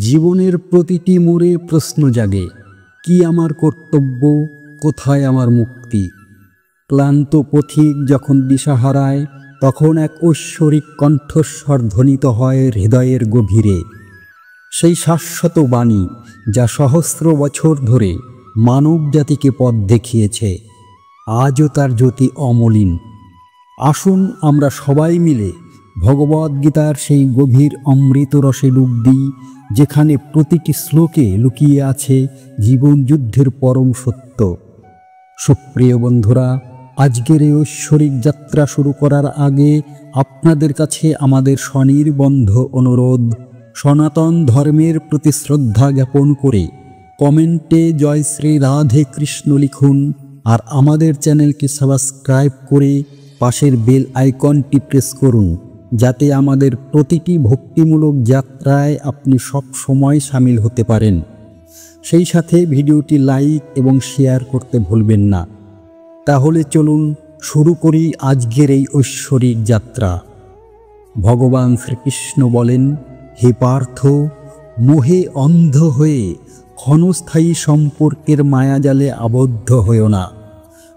জীবনের প্রতিটি মোড়ে প্রশ্ন জাগে, কি আমার কর্তব্য, কোথায় আমার মুক্তি। ক্লান্ত পথিক যখন দিশা হারায়, তখন এক ঐশ্বরিক কণ্ঠস্বর ধ্বনিত হয় হৃদয়ের গভীরে। সেই শাশ্বত বাণী যা সহস্র বছর ধরে মানব জাতিকে পথ দেখিয়েছে, আজও তার জ্যোতি অমলিন। আসুন আমরা সবাই মিলে ভগবদ্গীতার সেই গভীর অমৃত রসে ডুব দিই, যেখানে প্রতিটি শ্লোকে লুকিয়ে আছে জীবন যুদ্ধের পরম সত্য। সুপ্রিয় বন্ধুরা, আজকের এই ঐশ্বরিক যাত্রা শুরু করার আগে আপনাদের কাছে আমাদের স্বনির্বন্ধ অনুরোধ, সনাতন ধর্মের প্রতি শ্রদ্ধা জ্ঞাপন করে কমেন্টে জয় শ্রী রাধে কৃষ্ণ লিখুন, আর আমাদের চ্যানেলকে সাবস্ক্রাইব করে পাশের বেল আইকনটি প্রেস করুন, যাতে আমাদের প্রতিটি ভক্তিমূলক যাত্রায় আপনি সব সময় সামিল হতে পারেন। সেই সাথে ভিডিওটি লাইক এবং শেয়ার করতে ভুলবেন না। তাহলে চলুন শুরু করি আজকের এই ঐশ্বরিক যাত্রা। ভগবান শ্রীকৃষ্ণ বলেন, হে পার্থ, মোহে অন্ধ হয়ে ক্ষণস্থায়ী সম্পর্কের মায়াজালে আবদ্ধ হয়েও না,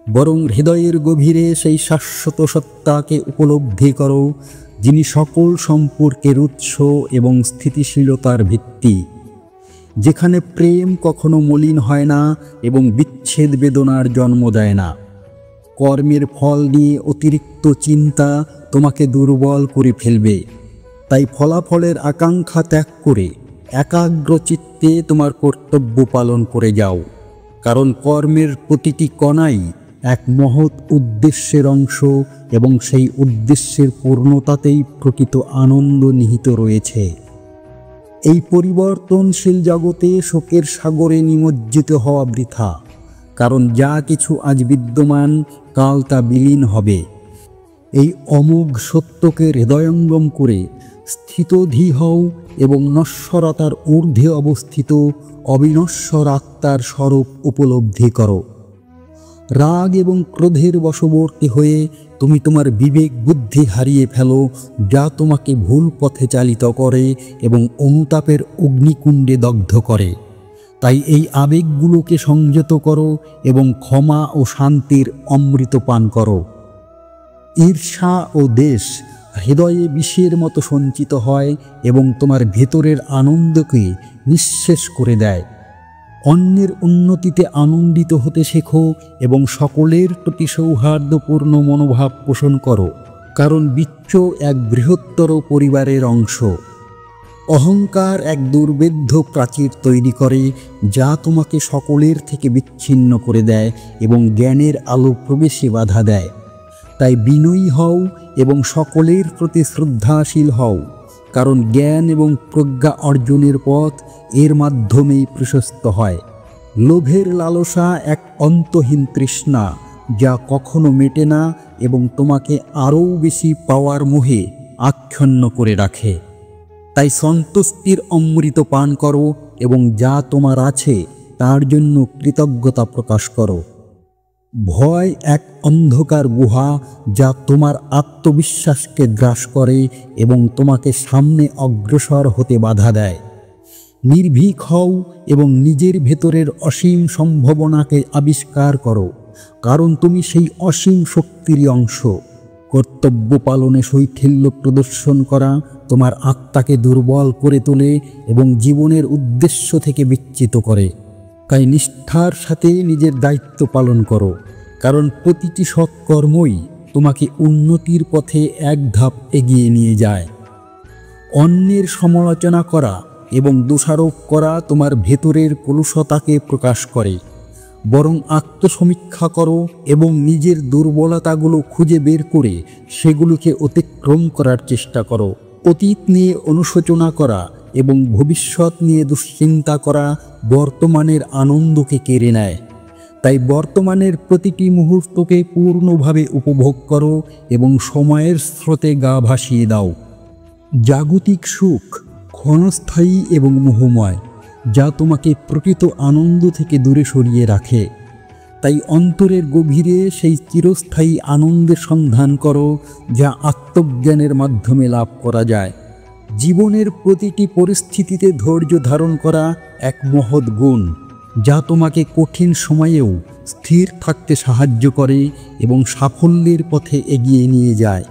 বরং হৃদয়ের গভীরে সেই শাশ্বত সত্তাকে উপলব্ধি করো, যিনি সকল সম্পর্কের উৎস এবং স্থিতিশীলতার ভিত্তি। যেখানে প্রেম কখনো মলিন হয় না এবং বিচ্ছেদ বেদনার জন্ম দেয় না। কর্মের ফল নিয়ে অতিরিক্ত চিন্তা তোমাকে দুর্বল করে ফেলবে। তাই ফলাফলের আকাঙ্ক্ষা ত্যাগ করে একাগ্র চিত্তে তোমার কর্তব্য পালন করে যাও, কারণ কর্মের প্রতিটি কণাই এক মহৎ উদ্দেশ্যের অংশ এবং সেই উদ্দেশ্যের পূর্ণতাতেই প্রকৃত আনন্দ নিহিত রয়েছে। এই পরিবর্তনশীল জগতে শোকের সাগরে নিমজ্জিত হওয়া বৃথা, কারণ যা কিছু আজ বিদ্যমান কাল তা বিলীন হবে। এই অমোঘ সত্যকে হৃদয়ঙ্গম করে স্থিতধী হও এবং নশ্বরতার ঊর্ধ্বে অবস্থিত অবিনশ্বর আত্মার স্বরূপ উপলব্ধি করো। রাগ এবং ক্রোধের বশবর্তী হয়ে তুমি তোমার বিবেক বুদ্ধি হারিয়ে ফেলো, যা তোমাকে ভুল পথে চালিত করে এবং অনুতাপের অগ্নিকুণ্ডে দগ্ধ করে। তাই এই আবেগগুলোকে সংযত করো এবং ক্ষমা ও শান্তির অমৃত পান করো। ঈর্ষা ও দ্বেষ হৃদয়ে বিষের মতো সঞ্চিত হয় এবং তোমার ভেতরের আনন্দকে নিঃশেষ করে দেয়। অন্যের উন্নতিতে আনন্দিত হতে শেখো এবং সকলের প্রতি সৌহার্দ্যপূর্ণ মনোভাব পোষণ করো, কারণ বিচ্ছ এক বৃহত্তর পরিবারের অংশ। অহংকার এক দুর্ভেদ্য প্রাচীর তৈরি করে, যা তোমাকে সকলের থেকে বিচ্ছিন্ন করে দেয় এবং জ্ঞানের আলো প্রবেশে বাধা দেয়। তাই বিনয়ী হও এবং সকলের প্রতি শ্রদ্ধাশীল হও, কারণ জ্ঞান এবং প্রজ্ঞা অর্জনের পথ এর মাধ্যমেই প্রশস্ত হয়। লোভের লালসা এক অন্তহীন তৃষ্ণা, যা কখনো মেটে না এবং তোমাকে আরও বেশি পাওয়ার মোহে আচ্ছন্ন করে রাখে। তাই সন্তুষ্টির অমৃত পান করো এবং যা তোমার আছে তার জন্য কৃতজ্ঞতা প্রকাশ করো। ভয় এক অন্ধকার গুহা, যা তোমার আত্মবিশ্বাসকে গ্রাস করে এবং তোমাকে সামনে অগ্রসর হতে বাধা দেয়। নির্ভীক হও এবং নিজের ভেতরের অসীম সম্ভাবনাকে আবিষ্কার করো, কারণ তুমি সেই অসীম শক্তিরই অংশ। কর্তব্য পালনে শৈথিল্য প্রদর্শন করা তোমার আত্মাকে দুর্বল করে তোলে এবং জীবনের উদ্দেশ্য থেকে বিচ্যুত করে। তাই নিষ্ঠার সাথে নিজের দায়িত্ব পালন করো, কারণ প্রতিটি সৎকর্মই তোমাকে উন্নতির পথে এক ধাপ এগিয়ে নিয়ে যায়। অন্যের সমালোচনা করা এবং দোষারোপ করা তোমার ভেতরের কলুষতাকে প্রকাশ করে। বরং আত্মসমীক্ষা করো এবং নিজের দুর্বলতাগুলো খুঁজে বের করে সেগুলোকে অতিক্রম করার চেষ্টা করো। অতীত নিয়ে অনুশোচনা করা এবং ভবিষ্যৎ নিয়ে দুশ্চিন্তা করা বর্তমানের আনন্দকে কেড়ে নেয়। তাই বর্তমানের প্রতিটি মুহূর্তকে পূর্ণভাবে উপভোগ করো এবং সময়ের স্রোতে গা ভাসিয়ে দাও। জাগতিক সুখ ক্ষণস্থায়ী এবং মোহময়, যা তোমাকে প্রকৃত আনন্দ থেকে দূরে সরিয়ে রাখে। তাই অন্তরের গভীরে সেই চিরস্থায়ী আনন্দের সন্ধান করো, যা আত্মজ্ঞানের মাধ্যমে লাভ করা যায়। জীবনের প্রতিটি পরিস্থিতিতে ধৈর্য ধারণ করা এক মহৎ গুণ, যা তোমাকে কঠিন সময়েও স্থির থাকতে সাহায্য করে এবং সাফল্যের পথে এগিয়ে নিয়ে যায়।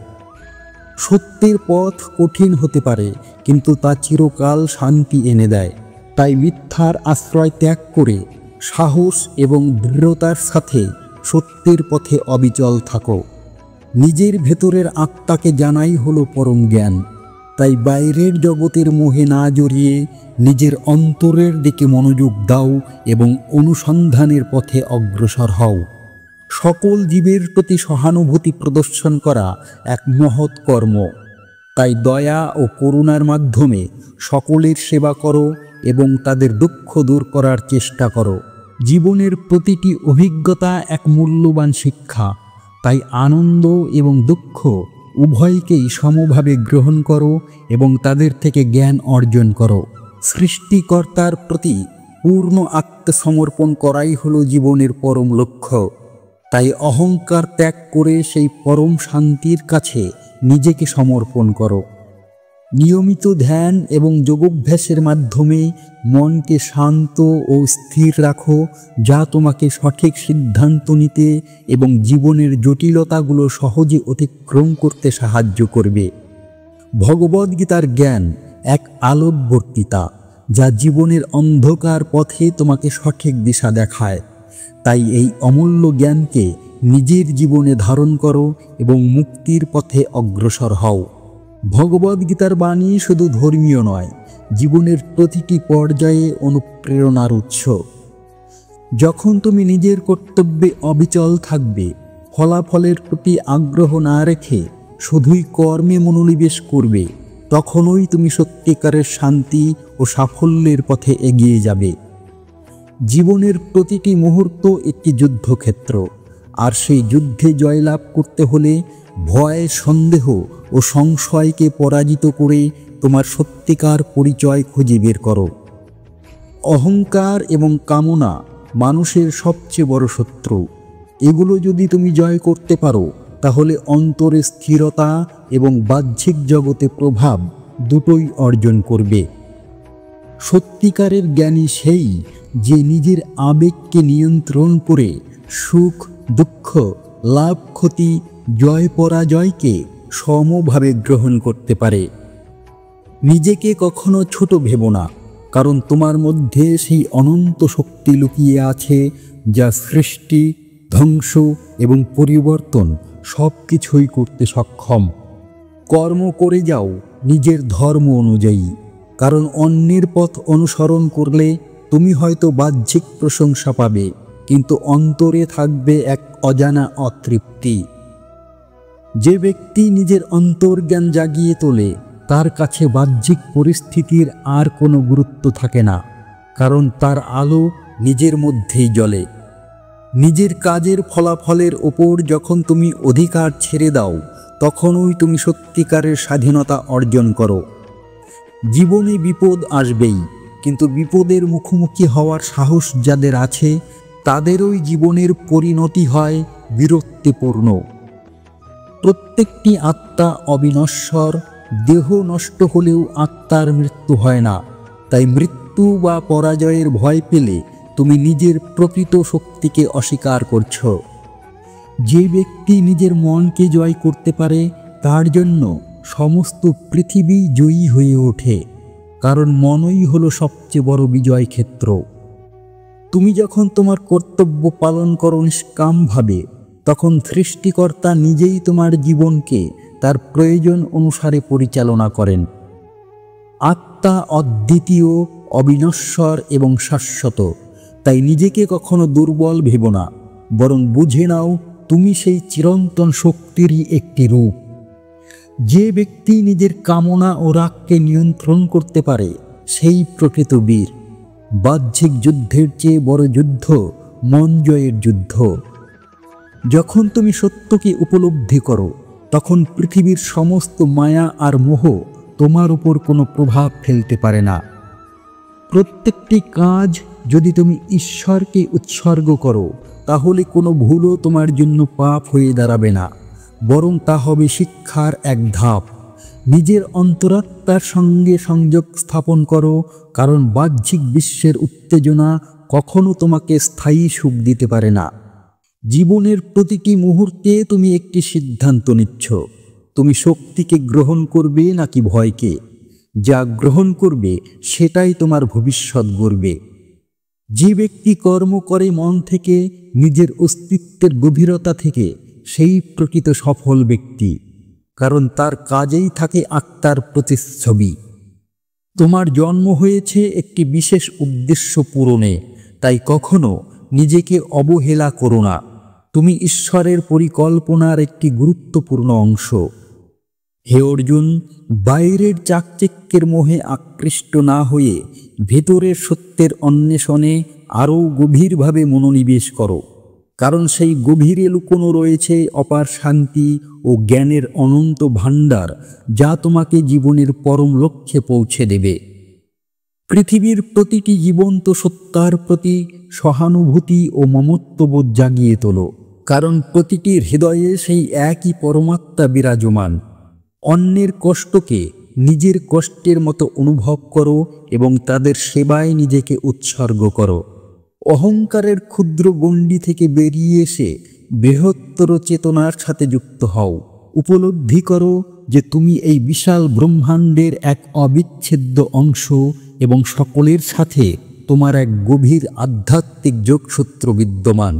সত্যের পথ কঠিন হতে পারে, কিন্তু তা চিরকাল শান্তি এনে দেয়। তাই মিথ্যার আশ্রয় ত্যাগ করে সাহস এবং দৃঢ়তার সাথে সত্যের পথে অবিচল থাকো। নিজের ভেতরের আত্মাকে জানাই হলো পরম জ্ঞান। তাই বাইরের জগতের মোহে না জড়িয়ে নিজের অন্তরের দিকে মনোযোগ দাও এবং অনুসন্ধানের পথে অগ্রসর হও। সকল জীবের প্রতি সহানুভূতি প্রদর্শন করা এক মহৎ কর্ম। তাই দয়া ও করুণার মাধ্যমে সকলের সেবা করো এবং তাদের দুঃখ দূর করার চেষ্টা করো। জীবনের প্রতিটি অভিজ্ঞতা এক মূল্যবান শিক্ষা। তাই আনন্দ এবং দুঃখ উভয়কেই সমভাবে গ্রহণ করো এবং তাদের থেকে জ্ঞান অর্জন করো। সৃষ্টিকর্তার প্রতি পূর্ণ আত্মসমর্পণ করাই হলো জীবনের পরম লক্ষ্য। তাই অহংকার ত্যাগ করে সেই পরম শান্তির কাছে নিজেকে সমর্পণ করো। নিয়মিত ধ্যান এবং যোগাভ্যাসের মাধ্যমে মনকে শান্ত ও স্থির রাখো, যা তোমাকে সঠিক সিদ্ধান্ত নিতে এবং জীবনের জটিলতাগুলো সহজে অতিক্রম করতে সাহায্য করবে। ভগবদ্গীতার জ্ঞান এক আলোকবর্তিতা, যা জীবনের অন্ধকার পথে তোমাকে সঠিক দিশা দেখায়। তাই এই অমূল্য জ্ঞানকে নিজের জীবনে ধারণ করো এবং মুক্তির পথে অগ্রসর হও। ভগবদ্গীতার বাণী শুধু ধর্মীয় নয়, জীবনের প্রতিটি পর্যায়ে অনুপ্রেরণার উৎস। যখন তুমি নিজের কর্তব্যে অবিচল থাকবে, ফলাফলের প্রতি আগ্রহ না রেখে শুধুই কর্মে মনোনিবেশ করবে, তখনই তুমি সত্যিকারের শান্তি ও সাফল্যের পথে এগিয়ে যাবে। জীবনের প্রতিটি মুহূর্ত একটি যুদ্ধক্ষেত্র, আর সেই যুদ্ধে জয়লাভ করতে হলে ভয়, সন্দেহ ও সংশয়কে পরাজিত করে তোমার সত্যিকার পরিচয় খুঁজে বের করো। অহংকার এবং কামনা মানুষের সবচেয়ে বড় শত্রু। এগুলো যদি তুমি জয় করতে পারো, তাহলে অন্তরে স্থিরতা এবং বাহ্যিক জগতে প্রভাব দুটোই অর্জন করবে। সত্যিকারের জ্ঞানী সেই যে নিজের আবেগকে নিয়ন্ত্রণ করে সুখ, দুঃখ, লাভ, ক্ষতি, জয় পরাজয়কে সমভাবে গ্রহণ করতে পারে। নিজেকে কখনো ছোট ভেবো না, কারণ তোমার মধ্যে সেই অনন্ত শক্তি লুকিয়ে আছে, যা সৃষ্টি, ধ্বংস এবং পরিবর্তন সব কিছুই করতে সক্ষম। কর্ম করে যাও নিজের ধর্ম অনুযায়ী, কারণ অন্যের পথ অনুসরণ করলে তুমি হয়তো বাহ্যিক প্রশংসা পাবে, কিন্তু অন্তরে থাকবে এক অজানা অতৃপ্তি। যে ব্যক্তি নিজের অন্তর্জ্ঞান জাগিয়ে তোলে, তার কাছে বাহ্যিক পরিস্থিতির আর কোনো গুরুত্ব থাকে না, কারণ তার আলো নিজের মধ্যেই জ্বলে। নিজের কাজের ফলাফলের ওপর যখন তুমি অধিকার ছেড়ে দাও, তখনই তুমি সত্যিকারের স্বাধীনতা অর্জন করো। জীবনে বিপদ আসবেই, কিন্তু বিপদের মুখোমুখি হওয়ার সাহস যাদের আছে, তাদেরই জীবনের পরিণতি হয় বীরত্বপূর্ণ। প্রত্যেকটি আত্মা অবিনশ্বর, দেহ নষ্ট হলেও আত্মার মৃত্যু হয় না। তাই মৃত্যু বা পরাজয়ের ভয় পেলে তুমি নিজের প্রকৃত শক্তিকে অস্বীকার করছ। যে ব্যক্তি নিজের মনকে জয় করতে পারে, তার জন্য সমস্ত পৃথিবী জয়ী হয়ে ওঠে, কারণ মনই হলো সবচেয়ে বড় বিজয় ক্ষেত্র। তুমি যখন তোমার কর্তব্য পালন করো নিষ্কামভাবে, তখন সৃষ্টিকর্তা নিজেই তোমার জীবনকে তার প্রয়োজন অনুসারে পরিচালনা করেন। আত্মা অদ্বিতীয়, অবিনশ্বর এবং শাশ্বত। তাই নিজেকে কখনো দুর্বল ভেবো না, বরং বুঝে নাও তুমি সেই চিরন্তন শক্তিরই একটি রূপ। যে ব্যক্তি নিজের কামনা ও রাগকে নিয়ন্ত্রণ করতে পারে, সেই প্রকৃত বীর। বাহ্যিক যুদ্ধের চেয়ে বড় যুদ্ধ মন জয়ের যুদ্ধ। যখন তুমি সত্যকে উপলব্ধি করো, তখন পৃথিবীর সমস্ত মায়া আর মোহ তোমার উপর কোনো প্রভাব ফেলতে পারে না। প্রত্যেকটি কাজ যদি তুমি ঈশ্বরকে উৎসর্গ করো, তাহলে কোনো ভুলও তোমার জন্য পাপ হয়ে দাঁড়াবে না, বরং তা হবে শিক্ষার এক ধাপ। নিজের অন্তরাত্মার সঙ্গে সংযোগ স্থাপন করো, কারণ বাহ্যিক বিশ্বের উত্তেজনা কখনো তোমাকে স্থায়ী সুখ দিতে পারে না। জীবনের প্রতিটি মুহূর্তে তুমি একটি সিদ্ধান্ত নিচ্ছ, তুমি শক্তিকে গ্রহণ করবে নাকি ভয়কে। যা গ্রহণ করবে সেটাই তোমার ভবিষ্যৎ গড়বে। যে ব্যক্তি কর্ম করে মন থেকে, নিজের অস্তিত্বের গভীরতা থেকে, সেই প্রকৃত সফল ব্যক্তি, কারণ তার কাজেই থাকে আত্মার প্রতিচ্ছবি। তোমার জন্ম হয়েছে একটি বিশেষ উদ্দেশ্য পূরণে, তাই কখনো নিজেকে অবহেলা করো না। তুমি ঈশ্বরের পরিকল্পনার একটি গুরুত্বপূর্ণ অংশ। হে অর্জুন, বাইরের চাকচিক্যের মোহে আকৃষ্ট না হয়ে ভেতরের সত্যের অন্বেষণে আরও গভীরভাবে মনোনিবেশ করো, কারণ সেই গভীরে লুকোনো রয়েছে অপার শান্তি ও জ্ঞানের অনন্ত ভাণ্ডার, যা তোমাকে জীবনের পরম লক্ষ্যে পৌঁছে দেবে। পৃথিবীর প্রতিটি জীবন্ত সত্তার প্রতি সহানুভূতি ও মমত্ববোধ জাগিয়ে তোলো, কারণ প্রতিটির হৃদয়ে সেই একই পরমাত্মা বিরাজমান। অন্যের কষ্টকে নিজের কষ্টের মতো অনুভব করো এবং তাদের সেবায় নিজেকে উৎসর্গ করো। অহংকারের ক্ষুদ্র গণ্ডি থেকে বেরিয়ে এসে বৃহত্তর চেতনার সাথে যুক্ত হও। উপলব্ধি করো যে তুমি এই বিশাল ব্রহ্মাণ্ডের এক অবিচ্ছেদ্য অংশ এবং সকলের সাথে তোমার এক গভীর আধ্যাত্মিক যোগসূত্র বিদ্যমান।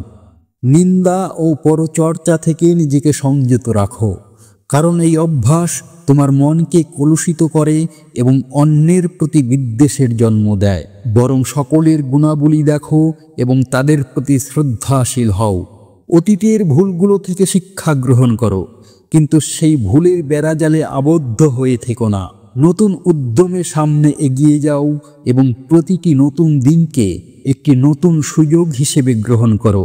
নিন্দা ও পরচর্চা থেকে নিজেকে সংযত রাখো, কারণ এই অভ্যাস তোমার মনকে কলুষিত করে এবং অন্যের প্রতি বিদ্বেষের জন্ম দেয়। বরং সকলের গুণাবলী দেখো এবং তাদের প্রতি শ্রদ্ধাশীল হও। অতীতের ভুলগুলো থেকে শিক্ষা গ্রহণ করো, কিন্তু সেই ভুলের বেড়াজালে আবদ্ধ হয়ে থেকো না। নতুন উদ্যমে সামনে এগিয়ে যাও এবং প্রতিটি নতুন দিনকে একটি নতুন সুযোগ হিসেবে গ্রহণ করো।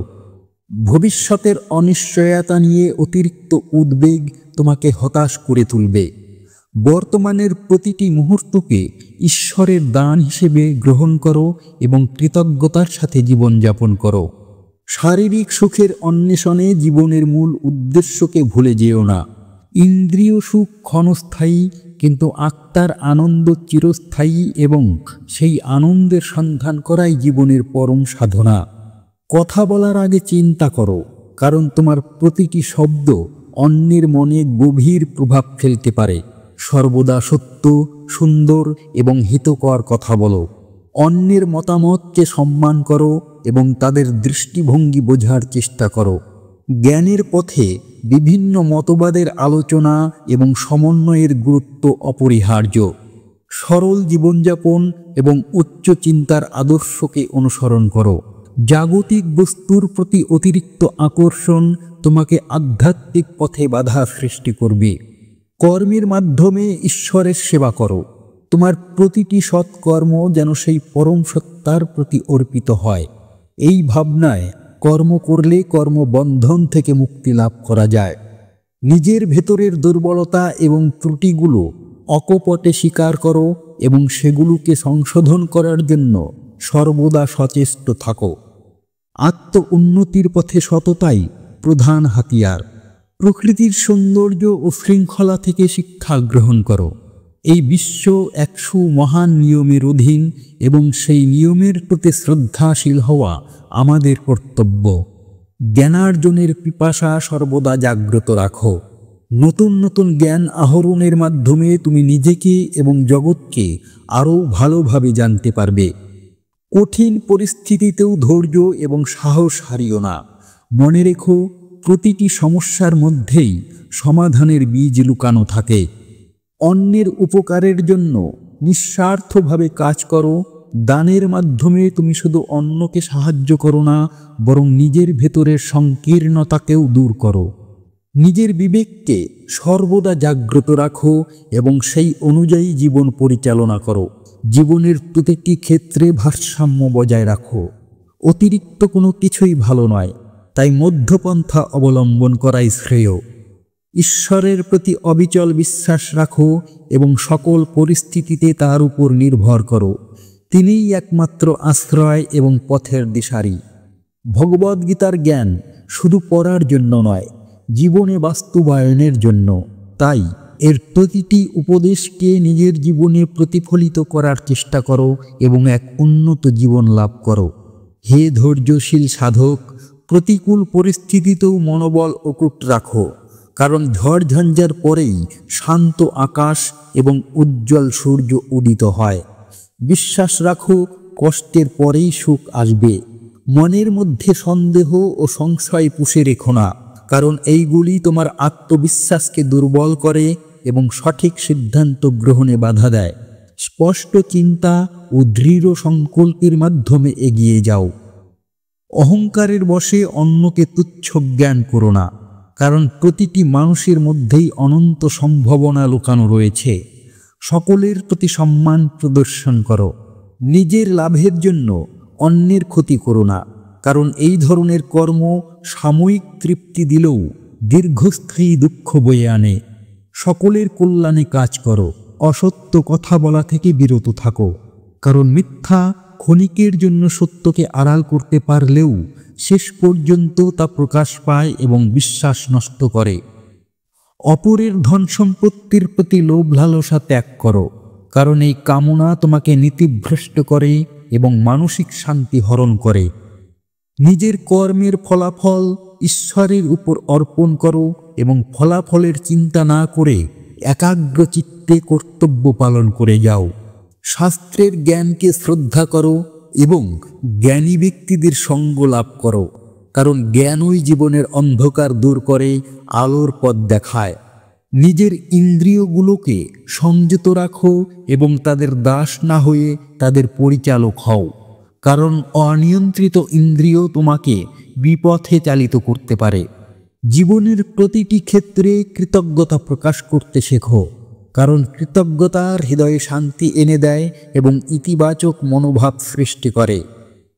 ভবিষ্যতের অনিশ্চয়তা নিয়ে অতিরিক্ত উদ্বেগ তোমাকে হতাশ করে তুলবে। বর্তমানের প্রতিটি মুহূর্তকে ঈশ্বরের দান হিসেবে গ্রহণ করো এবং কৃতজ্ঞতার সাথে জীবনযাপন করো। শারীরিক সুখের অন্বেষণে জীবনের মূল উদ্দেশ্যকে ভুলে যেও না। ইন্দ্রিয় সুখ ক্ষণস্থায়ী, কিন্তু আত্মার আনন্দ চিরস্থায়ী এবং সেই আনন্দের সন্ধান করাই জীবনের পরম সাধনা। কথা বলার আগে চিন্তা করো, কারণ তোমার প্রতিটি শব্দ অন্যের মনে গভীর প্রভাব ফেলতে পারে। সর্বদা সত্য, সুন্দর এবং হিতকর কথা বলো। অন্যের মতামতকে সম্মান করো এবং তাদের দৃষ্টিভঙ্গি বোঝার চেষ্টা করো। জ্ঞানের পথে বিভিন্ন মতবাদের আলোচনা এবং সমন্বয়ের গুরুত্ব অপরিহার্য। সরল জীবনযাপন এবং উচ্চ চিন্তার আদর্শকে অনুসরণ করো। জাগতিক বস্তুর প্রতি অতিরিক্ত আকর্ষণ তোমাকে আধ্যাত্মিক পথে বাধা সৃষ্টি করবে। কর্মের মাধ্যমে ঈশ্বরের সেবা করো। তোমার প্রতিটি সৎকর্ম যেন সেই পরম সত্তার প্রতি অর্পিত হয়। এই ভাবনায় কর্ম করলে কর্মবন্ধন থেকে মুক্তি লাভ করা যায়। নিজের ভেতরের দুর্বলতা এবং ত্রুটিগুলো অকপটে স্বীকার করো এবং সেগুলোকে সংশোধন করার জন্য সর্বদা সচেষ্ট থাকো। আত্ম উন্নতির পথে সততাই প্রধান হাতিয়ার। প্রকৃতির সৌন্দর্য ও শৃঙ্খলা থেকে শিক্ষা গ্রহণ করো। এই বিশ্ব এক সুমহান নিয়মের অধীন এবং সেই নিয়মের প্রতি শ্রদ্ধাশীল হওয়া আমাদের কর্তব্য। জ্ঞানার্জনের পিপাসা সর্বদা জাগ্রত রাখো। নতুন নতুন জ্ঞান আহরণের মাধ্যমে তুমি নিজেকে এবং জগৎকে আরও ভালোভাবে জানতে পারবে। কঠিন পরিস্থিতিতেও ধৈর্য এবং সাহস হারিও না। মনে রেখো, প্রতিটি সমস্যার মধ্যেই সমাধানের বীজ লুকানো থাকে। অন্যের উপকারের জন্য নিঃস্বার্থভাবে কাজ করো। দানের মাধ্যমে তুমি শুধু অন্যকে সাহায্য করো না, বরং নিজের ভেতরের সংকীর্ণতাকেও দূর করো। নিজের বিবেককে সর্বদা জাগ্রত রাখো এবং সেই অনুযায়ী জীবন পরিচালনা করো। জীবনের প্রতিটি ক্ষেত্রে ভারসাম্য বজায় রাখো। অতিরিক্ত কোনো কিছুই ভালো নয়, তাই মধ্যপন্থা অবলম্বন করাই শ্রেয়। ঈশ্বরের প্রতি অবিচল বিশ্বাস রাখো এবং সকল পরিস্থিতিতে তার উপর নির্ভর করো। তিনিই একমাত্র আশ্রয় এবং পথের দিশারি। ভগবদ্গীতার জ্ঞান শুধু পড়ার জন্য নয়, জীবনে বাস্তবায়নের জন্য। তাই এর প্রতিটি উপদেশকে নিজের জীবনে প্রতিফলিত করার চেষ্টা করো এবং এক উন্নত জীবন লাভ করো। হে ধৈর্যশীল সাধক, প্রতিকূল পরিস্থিতিতেও মনোবল অটুট রাখো, কারণ ঝড়ঝঞ্ঝার পরেই শান্ত আকাশ এবং উজ্জ্বল সূর্য উদিত হয়। বিশ্বাস রাখো, কষ্টের পরেই সুখ আসবে। মনের মধ্যে সন্দেহ ও সংশয় পুষে রেখো না, কারণ এইগুলি তোমার আত্মবিশ্বাসকে দুর্বল করে এবং সঠিক সিদ্ধান্ত গ্রহণে বাধা দেয়। স্পষ্ট চিন্তা ও দৃঢ় সংকল্পের মাধ্যমে এগিয়ে যাও। অহংকারের বশে অন্যকে তুচ্ছ জ্ঞান করো না, কারণ প্রতিটি মানুষের মধ্যেই অনন্ত সম্ভাবনা লুকানো রয়েছে। সকলের প্রতি সম্মান প্রদর্শন করো। নিজের লাভের জন্য অন্যের ক্ষতি করো না, কারণ এই ধরনের কর্ম সাময়িক তৃপ্তি দিলেও দীর্ঘস্থায়ী দুঃখ বয়ে আনে। সকলের কল্যাণে কাজ করো। অসত্য কথা বলা থেকে বিরত থাকো, কারণ মিথ্যা ক্ষণিকের জন্য সত্যকে আড়াল করতে পারলেও শেষ পর্যন্ত তা প্রকাশ পায় এবং বিশ্বাস নষ্ট করে। অপরের ধন সম্পত্তির প্রতি লোভ লালসা ত্যাগ করো, কারণ এই কামনা তোমাকে নীতিভ্রষ্ট করে এবং মানসিক শান্তি হরণ করে। নিজের কর্মের ফলাফল ঈশ্বরের উপর অর্পণ করো এবং ফলাফলের চিন্তা না করে একাগ্র চিত্তে কর্তব্য পালন করে যাও। শাস্ত্রের জ্ঞানকে শ্রদ্ধা করো এবং জ্ঞানী ব্যক্তিদের সঙ্গ লাভ করো, কারণ জ্ঞানই জীবনের অন্ধকার দূর করে আলোর পথ দেখায়। নিজের ইন্দ্রিয়গুলোকে সংযত রাখো এবং তাদের দাস না হয়ে তাদের পরিচালক হও, কারণ অনিয়ন্ত্রিত ইন্দ্রিয় তোমাকে বিপথে চালিত করতে পারে। জীবনের প্রতিটি ক্ষেত্রে কৃতজ্ঞতা প্রকাশ করতে শেখো, কারণ কৃতজ্ঞতার হৃদয়ে শান্তি এনে দেয় এবং ইতিবাচক মনোভাব সৃষ্টি করে।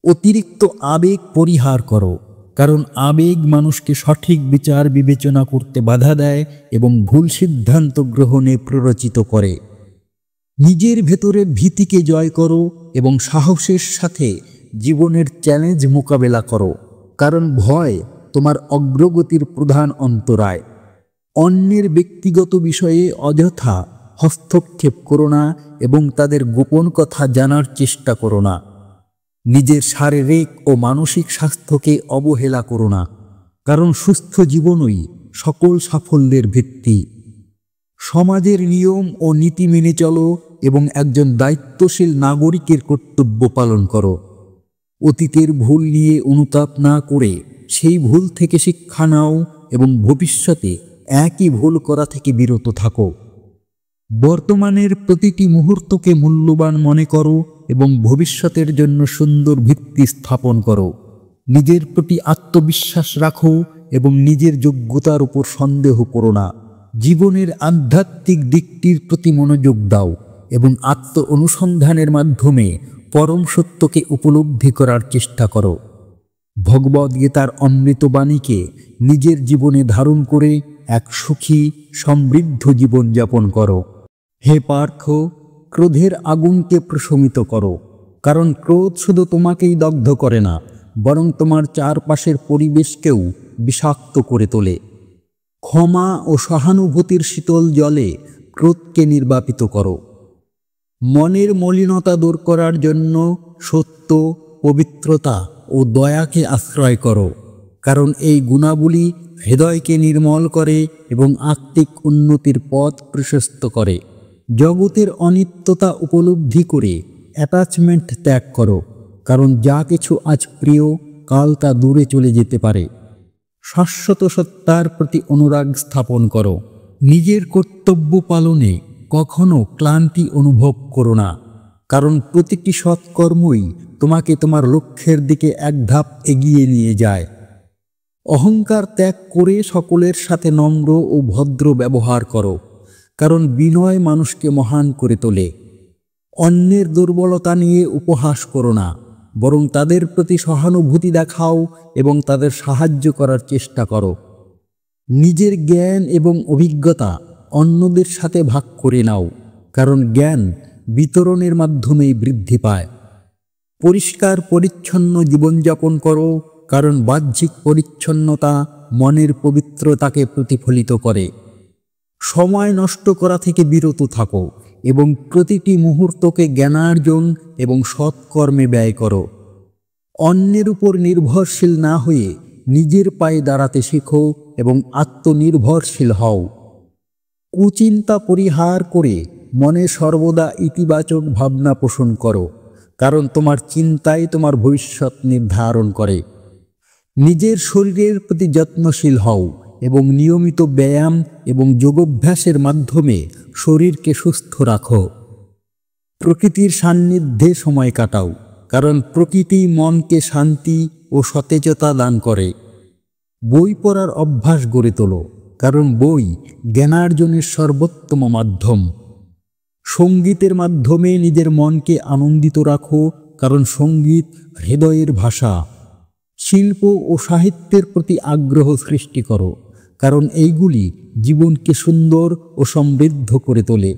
অতিরিক্ত আবেগ পরিহার করো, কারণ আবেগ মানুষকে সঠিক বিচার বিবেচনা করতে বাধা দেয় এবং ভুল সিদ্ধান্ত গ্রহণে প্ররোচিত করে। নিজের ভেতরের ভীতিকে জয় করো এবং সাহসের সাথে জীবনের চ্যালেঞ্জ মোকাবেলা করো, কারণ ভয় তোমার অগ্রগতির প্রধান অন্তরায়। অন্যের ব্যক্তিগত বিষয়ে অযথা হস্তক্ষেপ করো না এবং তাদের গোপন কথা জানার চেষ্টা করো না। নিজের শারীরিক ও মানসিক স্বাস্থ্যকে অবহেলা করো না, কারণ সুস্থ জীবনই সকল সাফল্যের ভিত্তি। সমাজের নিয়ম ও নীতি মেনে চলো এবং একজন দায়িত্বশীল নাগরিকের কর্তব্য পালন করো। অতীতের ভুল নিয়ে অনুতাপ না করে সেই ভুল থেকে শিক্ষা নাও এবং ভবিষ্যতে একই ভুল করা থেকে বিরত থাকো। বর্তমানের প্রতিটি মুহূর্তকে মূল্যবান মনে করো এবং ভবিষ্যতের জন্য সুন্দর ভিত্তি স্থাপন করো। নিজের প্রতি আত্মবিশ্বাস রাখো এবং নিজের যোগ্যতার উপর সন্দেহ করো না। জীবনের আধ্যাত্মিক দিকটির প্রতি মনোযোগ দাও এবং আত্ম অনুসন্ধানের মাধ্যমে পরম সত্যকে উপলব্ধি করার চেষ্টা করো। ভগবদ্গীতার অমৃতবাণীকে নিজের জীবনে ধারণ করে এক সুখী সমৃদ্ধ জীবন যাপন করো। হে পার্থ, ক্রোধের আগুনকে প্রশমিত করো, কারণ ক্রোধ শুধু তোমাকেই দগ্ধ করে না, বরং তোমার চারপাশের পরিবেশকেও বিষাক্ত করে তোলে। ক্ষমা ও সহানুভূতির শীতল জলে ক্রোধকে নির্বাপিত করো। মনের মলিনতা দূর করার জন্য সত্য, পবিত্রতা ও দয়াকে আশ্রয় করো, কারণ এই গুণাবলী হৃদয়কে নির্মল করে এবং আত্মিক উন্নতির পথ প্রশস্ত করে। জগতের অনিত্যতা উপলব্ধি করে অ্যাটাচমেন্ট ত্যাগ করো, কারণ যা কিছু আজ প্রিয় কাল তা দূরে চলে যেতে পারে। শাশ্বত সত্তার প্রতি অনুরাগ স্থাপন করো। নিজের কর্তব্য পালনে কখনো ক্লান্তি অনুভব করো না, কারণ প্রতিটি সৎকর্মই তোমাকে তোমার লক্ষ্যের দিকে এক ধাপ এগিয়ে নিয়ে যায়। অহংকার ত্যাগ করে সকলের সাথে নম্র ও ভদ্র ব্যবহার করো, কারণ বিনয় মানুষকে মহান করে তোলে। অন্যের দুর্বলতা নিয়ে উপহাস করো না, বরং তাদের প্রতি সহানুভূতি দেখাও এবং তাদের সাহায্য করার চেষ্টা করো। নিজের জ্ঞান এবং অভিজ্ঞতা অন্যদের সাথে ভাগ করে নাও, কারণ জ্ঞান বিতরণের মাধ্যমেই বৃদ্ধি পায়। পরিষ্কার পরিচ্ছন্ন জীবনযাপন করো, কারণ বাহ্যিক পরিচ্ছন্নতা মনের পবিত্রতাকে প্রতিফলিত করে। সময় নষ্ট করা থেকে বিরত থাকো এবং প্রতিটি মুহূর্তকে জ্ঞানার্জন এবং সৎকর্মে ব্যয় করো। অন্যের উপর নির্ভরশীল না হয়ে নিজের পায়ে দাঁড়াতে শেখো এবং আত্মনির্ভরশীল হও। কুচিন্তা পরিহার করে মনে সর্বদা ইতিবাচক ভাবনা পোষণ করো, কারণ তোমার চিন্তাই তোমার ভবিষ্যৎ নির্ধারণ করে। নিজের শরীরের প্রতি যত্নশীল হও এবং নিয়মিত ব্যায়াম এবং যোগাভ্যাসের মাধ্যমে শরীরকে সুস্থ রাখো। প্রকৃতির সান্নিধ্যে সময় কাটাও, কারণ প্রকৃতি মনকে শান্তি ও সতেজতা দান করে। বই পড়ার অভ্যাস গড়ে তোলো, কারণ বই জ্ঞানার্জনের সর্বোত্তম মাধ্যম। সঙ্গীতের মাধ্যমে নিজের মনকে আনন্দিত রাখো, কারণ সঙ্গীত হৃদয়ের ভাষা। শিল্প ও সাহিত্যের প্রতি আগ্রহ সৃষ্টি করো, কারণ এইগুলি জীবনকে সুন্দর ও সমৃদ্ধ করে তোলে।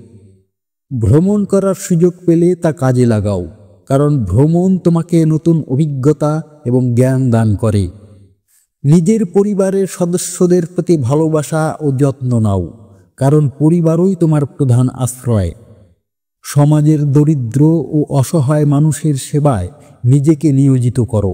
ভ্রমণ করার সুযোগ পেলে তা কাজে লাগাও, কারণ ভ্রমণ তোমাকে নতুন অভিজ্ঞতা এবং জ্ঞান দান করে। নিজের পরিবারের সদস্যদের প্রতি ভালোবাসা ও যত্ন নাও, কারণ পরিবারই তোমার প্রধান আশ্রয়। সমাজের দরিদ্র ও অসহায় মানুষের সেবায় নিজেকে নিয়োজিত করো।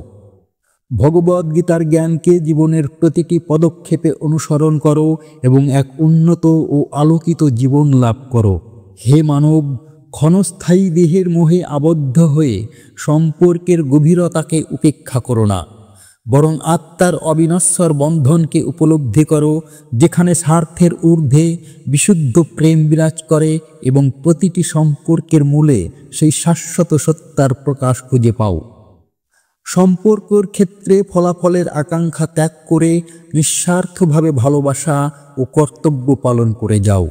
ভগবদ্গীতার জ্ঞানকে জীবনের প্রতিটি পদক্ষেপে অনুসরণ করো এবং এক উন্নত ও আলোকিত জীবন লাভ করো। হে মানব, ক্ষণস্থায়ী দেহের মোহে আবদ্ধ হয়ে সম্পর্কের গভীরতাকে উপেক্ষা করো না, বরং আত্মার অবিনশ্বর বন্ধনকে উপলব্ধি করো, যেখানে স্বার্থের ঊর্ধ্বে বিশুদ্ধ প্রেম বিরাজ করে এবং প্রতিটি সম্পর্কের মূলে সেই শাশ্বত সত্তার প্রকাশ খুঁজে পাও। সম্পর্কের ক্ষেত্রে ফলাফলের আকাঙ্ক্ষা ত্যাগ করে নিঃস্বার্থভাবে ভালোবাসা ও কর্তব্য পালন করে যাও,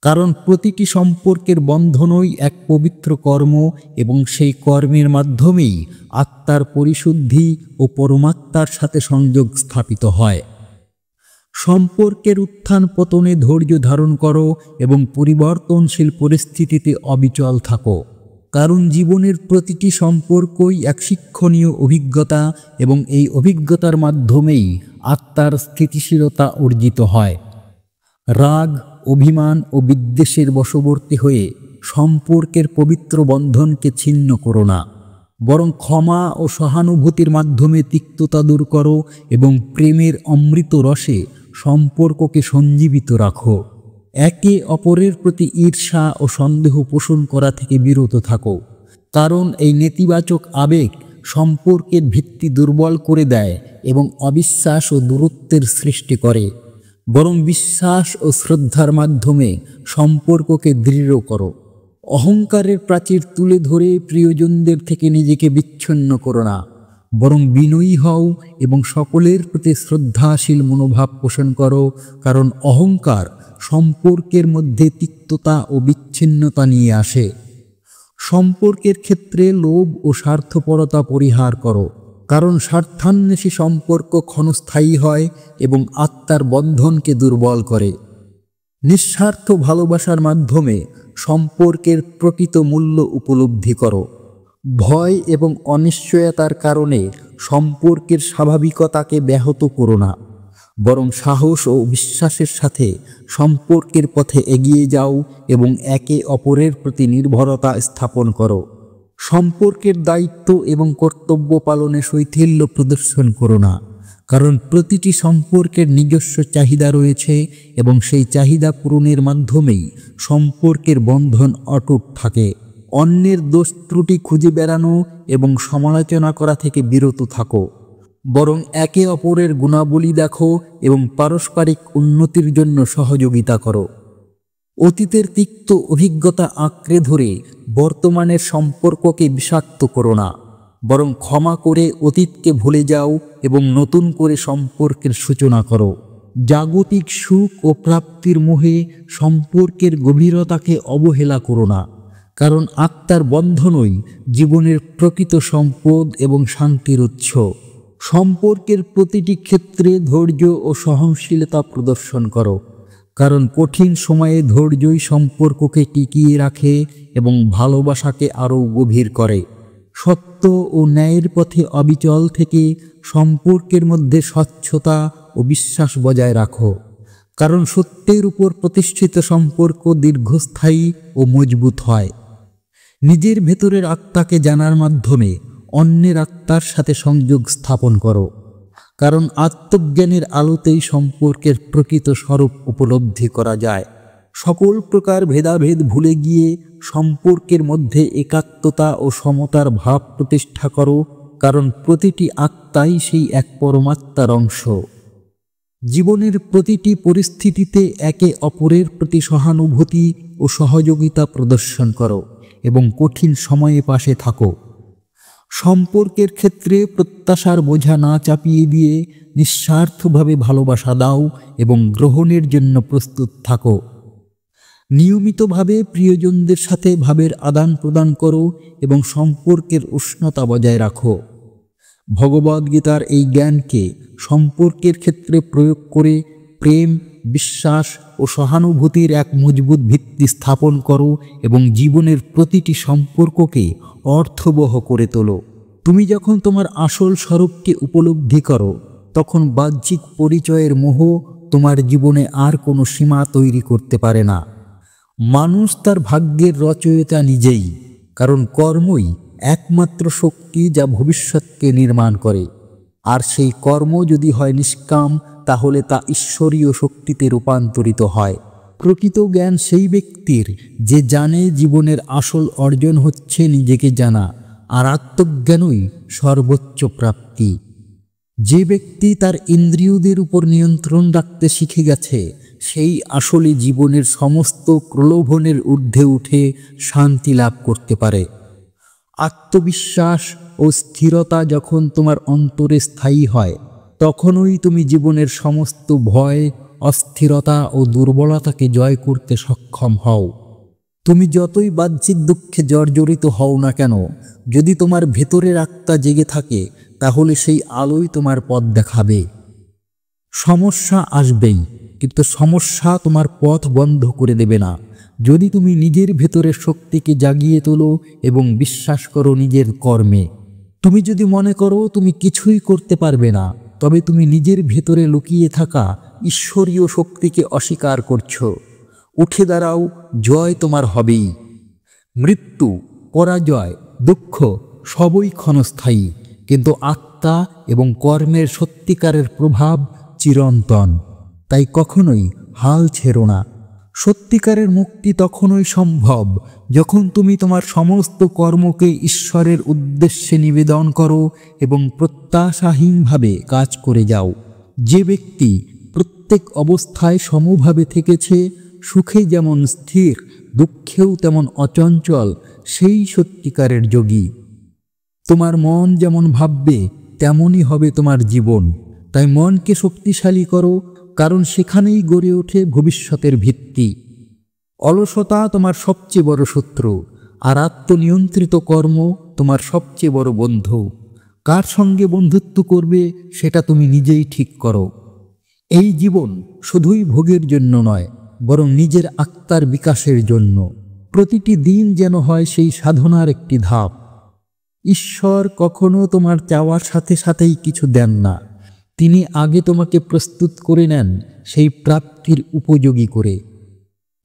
কারণ প্রতিটি সম্পর্কের বন্ধনই এক পবিত্র কর্ম এবং সেই কর্মের মাধ্যমেই আত্মার পরিশুদ্ধি ও পরমাত্মার সাথে সংযোগ স্থাপিত হয়। সম্পর্কের উত্থান পতনে ধৈর্য ধারণ করো এবং পরিবর্তনশীল পরিস্থিতিতে অবিচল থাকো, কারণ জীবনের প্রতিটি সম্পর্কই এক শিক্ষণীয় অভিজ্ঞতা এবং এই অভিজ্ঞতার মাধ্যমেই আত্মার স্থিতিশীলতা অর্জিত হয়। রাগ, অভিমান ও বিদ্বেষের বশবর্তী হয়ে সম্পর্কের পবিত্র বন্ধনকে ছিন্ন করো না, বরং ক্ষমা ও সহানুভূতির মাধ্যমে তিক্ততা দূর করো এবং প্রেমের অমৃত রসে সম্পর্ককে সঞ্জীবিত রাখো। একে অপরের প্রতি ঈর্ষা ও সন্দেহ পোষণ করা থেকে বিরত থাকো, কারণ এই নেতিবাচক আবেগ সম্পর্কের ভিত্তি দুর্বল করে দেয় এবং অবিশ্বাস ও দূরত্বের সৃষ্টি করে। বরং বিশ্বাস ও শ্রদ্ধার মাধ্যমে সম্পর্ককে দৃঢ় করো। অহংকারের প্রাচীর তুলে ধরে প্রিয়জনদের থেকে নিজেকে বিচ্ছিন্ন করো না, বরং বিনয়ী হও এবং সকলের প্রতি শ্রদ্ধাশীল মনোভাব পোষণ করো, কারণ অহংকার সম্পর্কের মধ্যে তিক্ততা ও বিচ্ছিন্নতা নিয়ে আসে। সম্পর্কের ক্ষেত্রে লোভ ও স্বার্থপরতা পরিহার করো, কারণ স্বার্থান্বেষী সম্পর্ক ক্ষণস্থায়ী হয় এবং আত্মার বন্ধনকে দুর্বল করে। নিঃস্বার্থ ভালোবাসার মাধ্যমে সম্পর্কের প্রকৃত মূল্য উপলব্ধি করো। ভয় এবং অনিশ্চয়তার কারণে সম্পর্কের স্বাভাবিকতাকে ব্যাহত করো না, বরং সাহস ও বিশ্বাসের সাথে সম্পর্কের পথে এগিয়ে যাও এবং একে অপরের প্রতি নির্ভরতা স্থাপন করো। সম্পর্কের দায়িত্ব এবং কর্তব্য পালনে শৈথিল্য প্রদর্শন করো না, কারণ প্রতিটি সম্পর্কের নিজস্ব চাহিদা রয়েছে এবং সেই চাহিদা পূরণের মাধ্যমেই সম্পর্কের বন্ধন অটুট থাকে। অন্যের দোষ ত্রুটি খুঁজে বেড়ানো এবং সমালোচনা করা থেকে বিরত থাকো, বরং একে অপরের গুণাবলী দেখো এবং পারস্পরিক উন্নতির জন্য সহযোগিতা করো। অতীতের তিক্ত অভিজ্ঞতা আঁকড়ে ধরে বর্তমানের সম্পর্ককে বিষাক্ত করো না, বরং ক্ষমা করে অতীতকে ভুলে যাও এবং নতুন করে সম্পর্কের সূচনা করো। জাগতিক সুখ ও প্রাপ্তির মোহে সম্পর্কের গভীরতাকে অবহেলা করো না, কারণ আত্মার বন্ধনই জীবনের প্রকৃত সম্পদ এবং শান্তির উৎস। সম্পর্কের প্রতিটি ক্ষেত্রে ধৈর্য ও সহনশীলতা প্রদর্শন করো, কারণ কঠিন সময়ে ধৈর্যই সম্পর্ককে টিকিয়ে রাখে এবং ভালোবাসাকে আরও গভীর করে। সত্য ও ন্যায়ের পথে অবিচল থেকে সম্পর্কের মধ্যে স্বচ্ছতা ও বিশ্বাস বজায় রাখো, কারণ সত্যের উপর প্রতিষ্ঠিত সম্পর্ক দীর্ঘস্থায়ী ও মজবুত হয়। নিজের ভেতরের আত্মাকে জানার মাধ্যমে অন্যের আত্মার সাথে সংযোগ স্থাপন করো, কারণ আত্মজ্ঞানের আলোতেই সম্পর্কের প্রকৃত স্বরূপ উপলব্ধি করা যায়। সকল প্রকার ভেদাভেদ ভুলে গিয়ে সম্পর্কের মধ্যে একাত্মতা ও সমতার ভাব প্রতিষ্ঠা করো, কারণ প্রতিটি আত্মাই সেই এক পরমাত্মার অংশ। জীবনের প্রতিটি পরিস্থিতিতে একে অপরের প্রতি সহানুভূতি ও সহযোগিতা প্রদর্শন করো এবং কঠিন সময়ে পাশে থাকো। সম্পর্কের ক্ষেত্রে প্রত্যাশার বোঝা না চাপিয়ে দিয়ে নিঃস্বার্থভাবে ভালোবাসা দাও এবং গ্রহণের জন্য প্রস্তুত থাকো। নিয়মিতভাবে প্রিয়জনদের সাথে ভাবের আদান প্রদান করো এবং সম্পর্কের উষ্ণতা বজায় রাখো। ভগবদ্গীতার এই জ্ঞানকে সম্পর্কের ক্ষেত্রে প্রয়োগ করে প্রেম, বিশ্বাস ও সহানুভূতির এক মজবুত ভিত্তি স্থাপন করো এবং জীবনের প্রতিটি সম্পর্ককে অর্থবহ করে তোলো। তুমি যখন তোমার আসল স্বরূপকে উপলব্ধি করো, তখন বাহ্যিক পরিচয়ের মোহ তোমার জীবনে আর কোনো সীমা তৈরি করতে পারে না। মানুষ তার ভাগ্যের রচয়িতা নিজেই, কারণ কর্মই একমাত্র শক্তি যা ভবিষ্যৎকে নির্মাণ করে। আর সেই কর্ম যদি হয় নিষ্কাম, তাহলে তা ঈশ্বরীয় শক্তিতে রূপান্তরিত হয়। প্রকৃত জ্ঞান সেই ব্যক্তির যে জানে জীবনের আসল অর্জন হচ্ছে নিজেকে জানা, আর আত্মজ্ঞানই সর্বোচ্চ প্রাপ্তি। যে ব্যক্তি তার ইন্দ্রিয়দের উপর নিয়ন্ত্রণ রাখতে শিখে গেছে, সেই আসলে জীবনের সমস্ত প্রলোভনের ঊর্ধ্বে উঠে শান্তি লাভ করতে পারে। আত্মবিশ্বাস ও স্থিরতা যখন তোমার অন্তরে স্থায়ী হয়, তখনই তুমি জীবনের সমস্ত ভয়, অস্থিরতা ও দুর্বলতাকে জয় করতে সক্ষম হও। তুমি যতই বাহ্যিক দুঃখে জর্জরিত হও না কেন, যদি তোমার ভেতরের আত্মা জেগে থাকে, তাহলে সেই আলোই তোমার পথ দেখাবে। সমস্যা আসবেই, কিন্তু সমস্যা তোমার পথ বন্ধ করে দেবে না। যদি তুমি নিজের ভেতরের শক্তিকে জাগিয়ে তোলো এবং বিশ্বাস করো নিজের কর্মে। তুমি যদি মনে করো তুমি কিছুই করতে পারবে না, তবে তুমি নিজের ভেতরে লুকিয়ে থাকা ঈশ্বরীয় শক্তিকে অস্বীকার করছো। উঠে দাঁড়াও, জয় তোমার হবেই। মৃত্যু, পরাজয়, দুঃখ সবই ক্ষণস্থায়ী, কিন্তু আত্মা এবং কর্মের সত্যিকারের প্রভাব চিরন্তন। তাই কখনোই হাল ছেড়ো না। সত্যিকারের মুক্তি তখনই সম্ভব যখন তুমি তোমার সমস্ত কর্মকে ঈশ্বরের উদ্দেশ্যে নিবেদন করো এবং প্রত্যাশাহীনভাবে কাজ করে যাও। যে ব্যক্তি প্রত্যেক অবস্থায় সমভাবে থেকেছে, সুখে যেমন স্থির, দুঃখেও তেমন অচঞ্চল, সেই সত্যিকারের যোগী। তোমার মন যেমন ভাববে, তেমনই হবে তোমার জীবন। তাই মনকে শক্তিশালী করো, কারণ সেখানেই গড়ে ওঠে ভবিষ্যতের ভিত্তি। অলসতা তোমার সবচেয়ে বড় শত্রু, আর আত্মনিয়ন্ত্রিত কর্ম তোমার সবচেয়ে বড় বন্ধু। কার সঙ্গে বন্ধুত্ব করবে সেটা তুমি নিজেই ঠিক করো। এই জীবন শুধুই ভোগের জন্য নয়, বরং নিজের আত্মার বিকাশের জন্য। প্রতিটি দিন যেন হয় সেই সাধনার একটি ধাপ। ঈশ্বর কখনো তোমার চাওয়ার সাথে সাথেই কিছু দেন না। তিনি আগে তোমাকে প্রস্তুত করে নেন সেই প্রাপ্তির উপযোগী করে।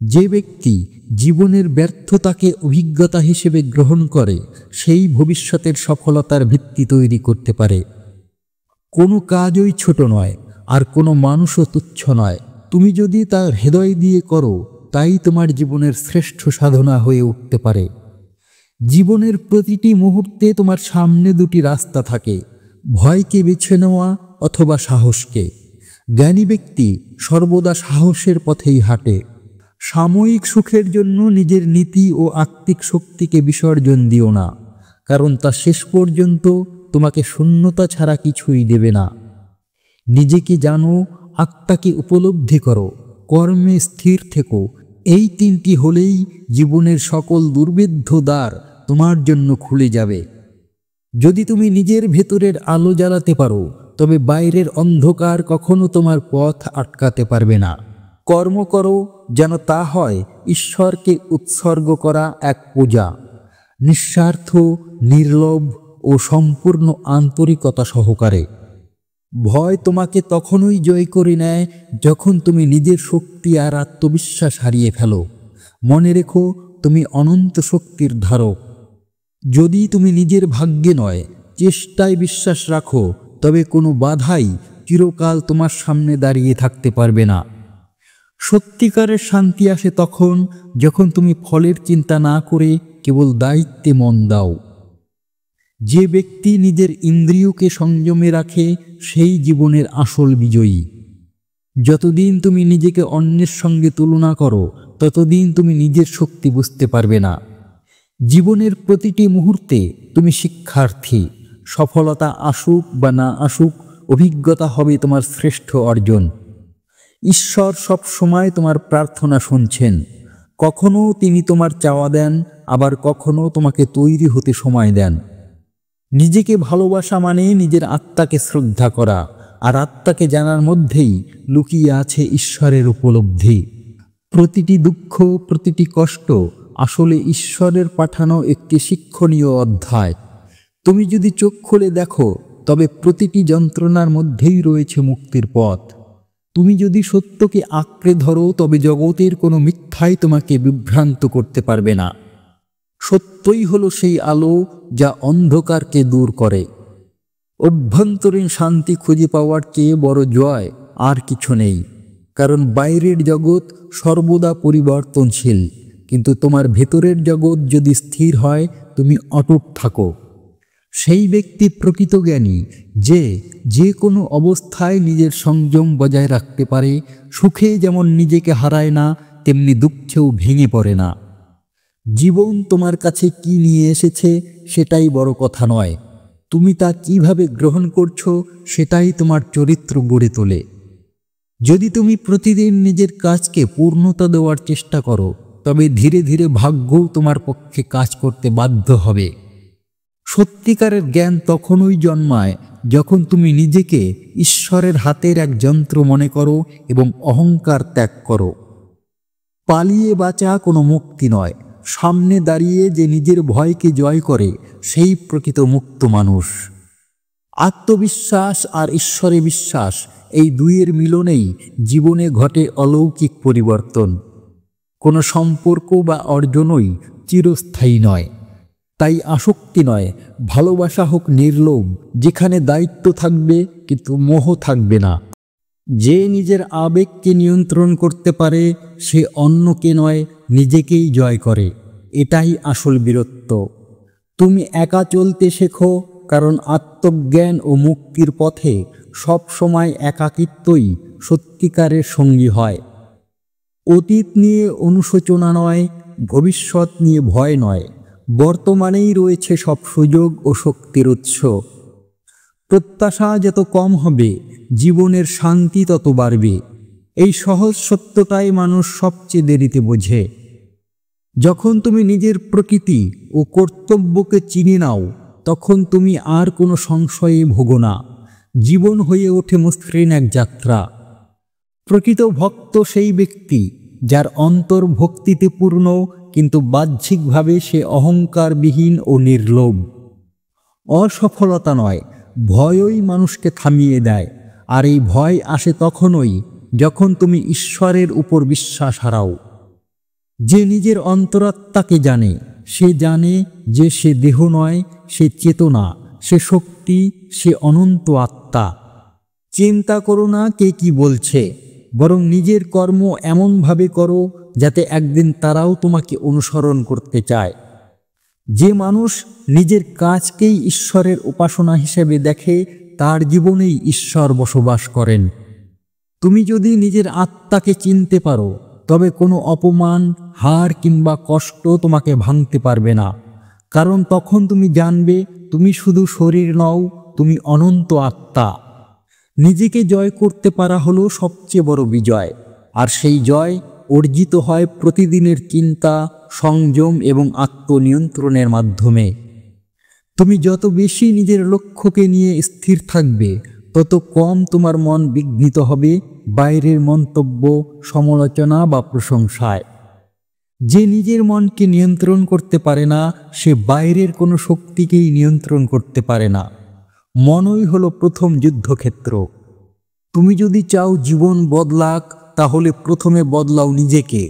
যে ব্যক্তি জীবনের ব্যর্থতাকে অভিজ্ঞতা হিসেবে গ্রহণ করে, সেই ভবিষ্যতের সফলতার ভিত্তি তৈরি করতে পারে। কোনো কাজই ছোট নয়, আর কোনো মানুষও তুচ্ছ নয়। তুমি যদি তা হৃদয় দিয়ে করো, তাই তোমার জীবনের শ্রেষ্ঠ সাধনা হয়ে উঠতে পারে। জীবনের প্রতিটি মুহূর্তে তোমার সামনে দুটি রাস্তা থাকে, ভয়কে বেছে নেওয়া অথবা সাহসকে। জ্ঞানী ব্যক্তি সর্বদা সাহসের পথেই হাঁটে। সাময়িক সুখের জন্য নিজের নীতি ও আত্মিক শক্তিকে বিসর্জন দিও না, কারণ তা শেষ পর্যন্ত তোমাকে শূন্যতা ছাড়া কিছুই দেবে না। নিজেকে জানো, আত্মাকে উপলব্ধি করো, কর্মে স্থির থেকো। এই তিনটি হলেই জীবনের সকল দুর্ভেদ্য দ্বার তোমার জন্য খুলে যাবে। যদি তুমি নিজের ভেতরের আলো জ্বালাতে পারো, তবে বাইরের অন্ধকার কখনো তোমার পথ আটকাতে পারবে না। কর্ম করো যেন তা হয় ঈশ্বরকে উৎসর্গ করা এক পূজা, নিঃস্বার্থ, নির্লোভ ও সম্পূর্ণ আন্তরিকতা সহকারে। ভয় তোমাকে তখনই জয় করে নেয় যখন তুমি নিজের শক্তি আর আত্মবিশ্বাস হারিয়ে ফেলো। মনে রেখো, তুমি অনন্ত শক্তির ধারক। যদি তুমি নিজের ভাগ্যে নয়, চেষ্টায় বিশ্বাস রাখো, তবে কোনো বাধাই চিরকাল তোমার সামনে দাঁড়িয়ে থাকতে পারবে না। সত্যিকারের শান্তি আসে তখন যখন তুমি ফলের চিন্তা না করে কেবল দায়িত্বে মন দাও। যে ব্যক্তি নিজের ইন্দ্রিয়কে সংযমে রাখে সেই জীবনের আসল বিজয়ী। যতদিন তুমি নিজেকে অন্যের সঙ্গে তুলনা করো, ততদিন তুমি নিজের শক্তি বুঝতে পারবে না। জীবনের প্রতিটি মুহূর্তে তুমি শিক্ষার্থী। সফলতা আসুক বা না আসুক, অভিজ্ঞতা হবে তোমার শ্রেষ্ঠ অর্জন। ঈশ্বর সব সময় তোমার প্রার্থনা শুনছেন। কখনো তিনি তোমার চাওয়া দেন, আবার কখনো তোমাকে তৈরি হতে সময় দেন। নিজেকে ভালোবাসা মানে নিজের আত্মাকে শ্রদ্ধা করা, আর আত্মাকে জানার মধ্যেই লুকিয়ে আছে ঈশ্বরের উপলব্ধি। প্রতিটি দুঃখ, প্রতিটি কষ্ট আসলে ঈশ্বরের পাঠানো একটি শিক্ষণীয় অধ্যায়। তুমি যদি চোখ খুলে দেখো, তবে প্রতিটি যন্ত্রণার মধ্যেই রয়েছে মুক্তির পথ। তুমি যদি সত্যকে আঁকড়ে ধরো, তবে জগতের কোনো মিথ্যাই তোমাকে বিভ্রান্ত করতে পারবে না। সত্যই হলো সেই আলো যা অন্ধকারকে দূর করে। অভ্যন্তরীণ শান্তি খুঁজে পাওয়ার চেয়ে বড় জয় আর কিছু নেই, কারণ বাইরের জগৎ সর্বদা পরিবর্তনশীল, কিন্তু তোমার ভেতরের জগৎ যদি স্থির হয়, তুমি অটুট থাকো। সেই ব্যক্তি প্রকৃত জ্ঞানী, যে কোনো অবস্থায় নিজের সংযম বজায় রাখতে পারে। সুখে যেমন নিজেকে হারায় না, তেমনি দুঃখেও ভেঙে পড়ে না। জীবন তোমার কাছে কি নিয়ে এসেছে সেটাই বড় কথা নয়, তুমি তা কিভাবে গ্রহণ করছো সেটাই তোমার চরিত্র গড়ে তোলে। যদি তুমি প্রতিদিন নিজের কাজকে পূর্ণতা দেওয়ার চেষ্টা করো, তবে ধীরে ধীরে ভাগ্যও তোমার পক্ষে কাজ করতে বাধ্য হবে। সত্যিকারের জ্ঞান তখনই জন্মায় যখন তুমি নিজেকে ঈশ্বরের হাতের এক যন্ত্র মনে করো এবং অহংকার ত্যাগ করো। পালিয়ে বাঁচা কোনো মুক্তি নয়, সামনে দাঁড়িয়ে যে নিজের ভয়কে জয় করে সেই প্রকৃত মুক্ত মানুষ। আত্মবিশ্বাস আর ঈশ্বরে বিশ্বাস, এই দুইয়ের মিলনেই জীবনে ঘটে অলৌকিক পরিবর্তন। কোনো সম্পর্ক বা অর্জনই চিরস্থায়ী নয়। তাই আসক্তি নয়, ভালোবাসা হোক নির্লোভ, যেখানে দায়িত্ব থাকবে কিন্তু মোহ থাকবে না। যে নিজের আবেগকে নিয়ন্ত্রণ করতে পারে সে অন্যকে নয়, নিজেকেই জয় করে। এটাই আসল বীরত্ব। তুমি একা চলতে শেখো, কারণ আত্মজ্ঞান ও মুক্তির পথে সব সময় একাকিত্বই সত্যিকারের সঙ্গী হয়। অতীত নিয়ে অনুশোচনা নয়, ভবিষ্যৎ নিয়ে ভয় নয়, বর্তমানেই রয়েছে সব সুযোগ ও শক্তির উৎস। প্রত্যাশা যত কম হবে, জীবনের শান্তি তত বাড়বে। এই সহজ সত্যটাই মানুষ সবচেয়ে দেরিতে বোঝে। যখন তুমি নিজের প্রকৃতি ও কর্তব্যকে চিনে নাও, তখন তুমি আর কোনো সংশয়ে ভোগো না। জীবন হয়ে ওঠে মসৃণ এক যাত্রা। প্রকৃত ভক্ত সেই ব্যক্তি যার অন্তর ভক্তিতে পূর্ণ, কিন্তু বাহ্যিকভাবে সে অহংকারবিহীন ও নির্লোভ। অসফলতা নয়, ভয়ই মানুষকে থামিয়ে দেয়, আর এই ভয় আসে তখনই যখন তুমি ঈশ্বরের উপর বিশ্বাস হারাও। যে নিজের অন্তরাত্মাকে জানে, সে জানে যে সে দেহ নয়, সে চেতনা, সে শক্তি, সে অনন্ত আত্মা। চিন্তা করো না কে কি বলছে, বরং নিজের কর্ম এমনভাবে করো যাতে একদিন তারাও তোমাকে অনুসরণ করতে চায়। যে মানুষ নিজের কাজকেই ঈশ্বরের উপাসনা হিসেবে দেখে, তার জীবনেই ঈশ্বর বসবাস করেন। তুমি যদি নিজের আত্মাকে চিনতে পারো, তবে কোনো অপমান, হার কিংবা কষ্ট তোমাকে ভাঙতে পারবে না, কারণ তখন তুমি জানবে তুমি শুধু শরীর নও, তুমি অনন্ত আত্মা। নিজেকে জয় করতে পারা হলো সবচেয়ে বড় বিজয়, আর সেই জয় অর্জিত হয় প্রতিদিনের চিন্তা, সংযম এবং আত্মনিয়ন্ত্রণের মাধ্যমে। তুমি যত বেশি নিজের লক্ষ্যকে নিয়ে স্থির থাকবে, তত কম তোমার মন বিঘ্নিত হবে বাইরের মন্তব্য, সমালোচনা বা প্রশংসায়। যে নিজের মনকে নিয়ন্ত্রণ করতে পারে না, সে বাইরের কোনো শক্তিকেই নিয়ন্ত্রণ করতে পারে না। মনই হলো প্রথম যুদ্ধক্ষেত্র। তুমি যদি চাও জীবন বদলাক, তাহলে প্রথমে বদলাও নিজেকে।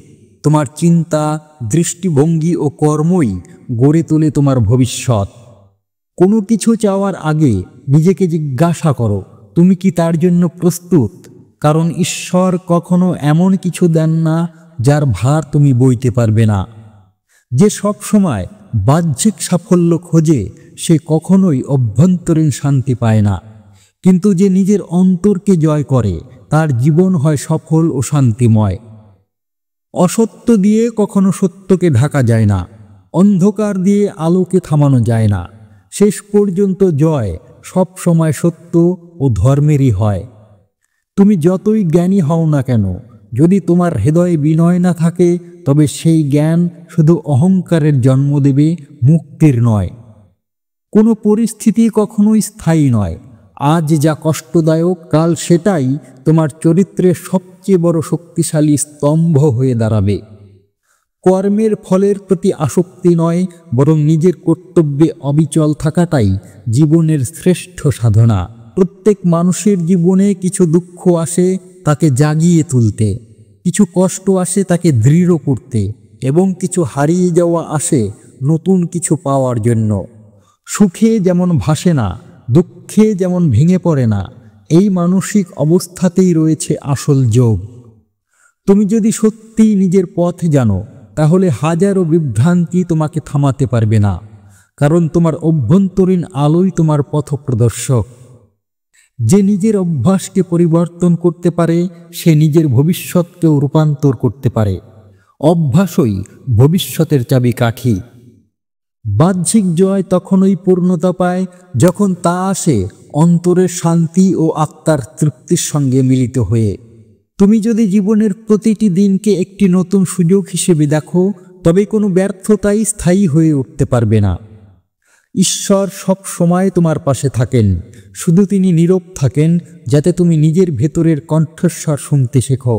তোমার চিন্তা, দৃষ্টিভঙ্গি ও কর্মই গড়ে তোলে তোমার ভবিষ্যৎ। কোনো কিছু চাওয়ার আগে নিজেকে জিজ্ঞাসা করো, তুমি কি তার জন্য প্রস্তুত? কারণ ঈশ্বর কখনো এমন কিছু দেন না যার ভার তুমি বইতে পারবে না। যে সব সময় বাহ্যিক সাফল্য খোঁজে সে কখনোই অভ্যন্তরীণ শান্তি পায় না, কিন্তু যে নিজের অন্তরকে জয় করে তার জীবন হয় সফল ও শান্তিময়। অসত্য দিয়ে কখনো সত্যকে ঢাকা যায় না, অন্ধকার দিয়ে আলোকে থামানো যায় না। শেষ পর্যন্ত জয় সব সময় সত্য ও ধর্মেরই হয়। তুমি যতই জ্ঞানী হও না কেন, যদি তোমার হৃদয়ে বিনয় না থাকে, তবে সেই জ্ঞান শুধু অহংকারের জন্ম দেবে, মুক্তির নয়। কোনো পরিস্থিতি কখনোই স্থায়ী নয়। আজ যা কষ্টদায়ক, কাল সেটাই তোমার চরিত্রের সবচেয়ে বড় শক্তিশালী স্তম্ভ হয়ে দাঁড়াবে। কর্মের ফলের প্রতি আসক্তি নয়, বরং নিজের কর্তব্যে অবিচল থাকাটাই জীবনের শ্রেষ্ঠ সাধনা। প্রত্যেক মানুষের জীবনে কিছু দুঃখ আসে তাকে জাগিয়ে তুলতে, কিছু কষ্ট আসে তাকে দৃঢ় করতে, এবং কিছু হারিয়ে যাওয়া আসে নতুন কিছু পাওয়ার জন্য। সুখে যেমন ভাসে না, দুঃখে যেমন ভেঙে পড়ে না, এই মানসিক অবস্থাতেই রয়েছে আসল যোগ। তুমি যদি সত্যিই নিজের পথ জানো, তাহলে হাজারো বিভ্রান্তি তোমাকে থামাতে পারবে না, কারণ তোমার অভ্যন্তরীণ আলোই তোমার পথপ্রদর্শক। যে নিজের অভ্যাসকে পরিবর্তন করতে পারে সে নিজের ভবিষ্যৎকেও রূপান্তর করতে পারে। অভ্যাসই ভবিষ্যতের চাবিকাঠি। বাহ্যিক জয় তখনই পূর্ণতা পায় যখন তা আসে অন্তরের শান্তি ও আত্মার তৃপ্তির সঙ্গে মিলিত হয়ে। তুমি যদি জীবনের প্রতিটি দিনকে একটি নতুন সুযোগ হিসেবে দেখো, তবে কোনো ব্যর্থতাই স্থায়ী হয়ে উঠতে পারবে না। ঈশ্বর সব সময় তোমার পাশে থাকেন, শুধু তিনি নীরব থাকেন যাতে তুমি নিজের ভেতরের কণ্ঠস্বর শুনতে শেখো।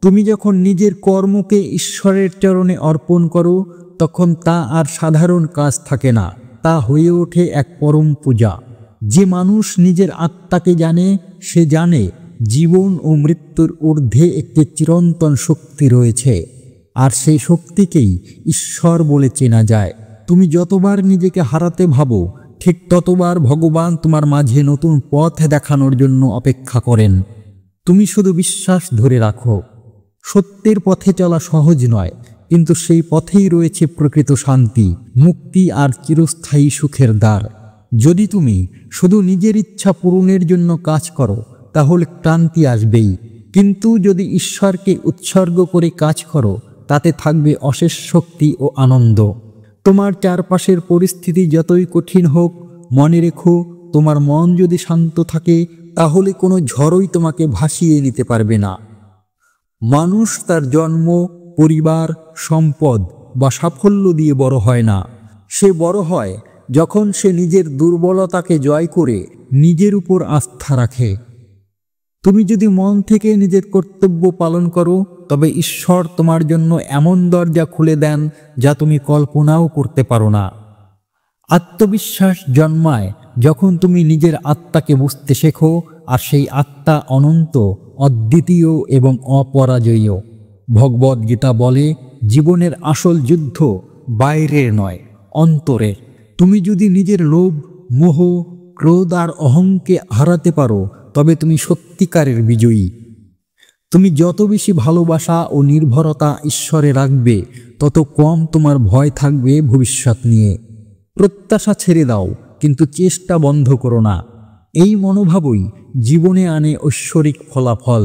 তুমি যখন নিজের কর্মকে ঈশ্বরের চরণে অর্পণ করো, তখন তা আর সাধারণ কাজ থাকে না, তা হয়ে ওঠে এক পরম পূজা। যে মানুষ নিজের আত্মাকে জানে, সে জানে জীবন ও মৃত্যুর ঊর্ধ্বে একটি চিরন্তন শক্তি রয়েছে, আর সেই শক্তিকেই ঈশ্বর বলে চেনা যায়। তুমি যতবার নিজেকে হারাতে ভাবো, ঠিক ততবার ভগবান তোমার মাঝে নতুন পথ দেখানোর জন্য অপেক্ষা করেন। তুমি শুধু বিশ্বাস ধরে রাখো। সত্যের পথে চলা সহজ নয়, কিন্তু সেই পথেই রয়েছে প্রকৃত শান্তি, মুক্তি আর চিরস্থায়ী সুখের দ্বার। যদি তুমি শুধু নিজের ইচ্ছা পূরণের জন্য কাজ করো, তাহলে ক্লান্তি আসবেই, কিন্তু যদি ঈশ্বরকে উৎসর্গ করে কাজ করো, তাতে থাকবে অশেষ শক্তি ও আনন্দ। তোমার চারপাশের পরিস্থিতি যতই কঠিন হোক, মনে রেখো, তোমার মন যদি শান্ত থাকে, তাহলে কোনো ঝড়ই তোমাকে ভাসিয়ে নিতে পারবে না। মানুষ তার জন্ম, পরিবার, সম্পদ বা সাফল্য দিয়ে বড় হয় না। সে বড় হয় যখন সে নিজের দুর্বলতাকে জয় করে নিজের উপর আস্থা রাখে। তুমি যদি মন থেকে নিজের কর্তব্য পালন করো, তবে ঈশ্বর তোমার জন্য এমন দরজা খুলে দেন যা তুমি কল্পনাও করতে পারো না। আত্মবিশ্বাস জন্মায় যখন তুমি নিজের আত্মাকে বুঝতে শেখো, আর সেই আত্মা অনন্ত, অদ্বিতীয় এবং অপরাজেয়। ভগবদ্গীতা বলে, জীবনের আসল যুদ্ধ বাইরের নয়, অন্তরের। তুমি যদি নিজের লোভ, মোহ, ক্রোধ আর অহংকে হারাতে পারো, তবে তুমি সত্যিকারের বিজয়ী। তুমি যত বেশি ভালোবাসা ও নির্ভরতা ঈশ্বরে রাখবে, তত কম তোমার ভয় থাকবে ভবিষ্যৎ নিয়ে। প্রত্যাশা ছেড়ে দাও, কিন্তু চেষ্টা বন্ধ করো না। এই মনোভাবই জীবনে আনে ঐশ্বরিক ফলাফল।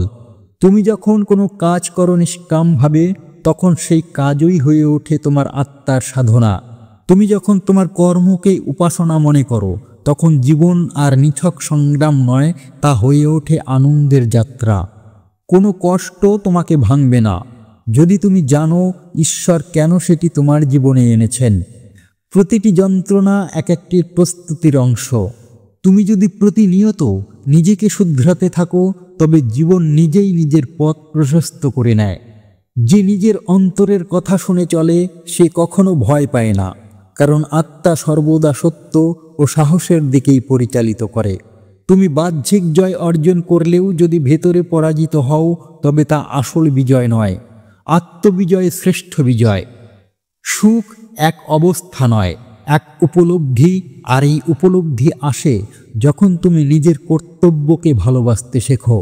তুমি যখন কোনো কাজ করো নিষ্কামভাবে, তখন সেই কাজই হয়ে ওঠে তোমার আত্মার সাধনা। তুমি যখন তোমার কর্মকে উপাসনা মনে করো, তখন জীবন আর নিছক সংগ্রাম নয়, তা হয়ে ওঠে আনন্দের যাত্রা। কোনো কষ্ট তোমাকে ভাঙবে না, যদি তুমি জানো ঈশ্বর কেন সেটি তোমার জীবনে এনেছেন। প্রতিটি যন্ত্রণা এক একটি প্রস্তুতির অংশ। তুমি যদি প্রতিনিয়ত নিজেকে শুধরাতে থাকো, তবে জীবন নিজেই নিজের পথ প্রশস্ত করে নেয়। যে নিজের অন্তরের কথা শুনে চলে, সে কখনো ভয় পায় না, কারণ আত্মা সর্বদা সত্য ও সাহসের দিকেই পরিচালিত করে। তুমি বাহ্যিক জয় অর্জন করলেও যদি ভেতরে পরাজিত হও, তবে তা আসল বিজয় নয়। আত্মবিজয় শ্রেষ্ঠ বিজয়। সুখ এক অবস্থা নয়, এক উপলব্ধি, আর এই উপলব্ধি আসে যখন তুমি নিজের কর্তব্যকে ভালোবাসতে শেখো।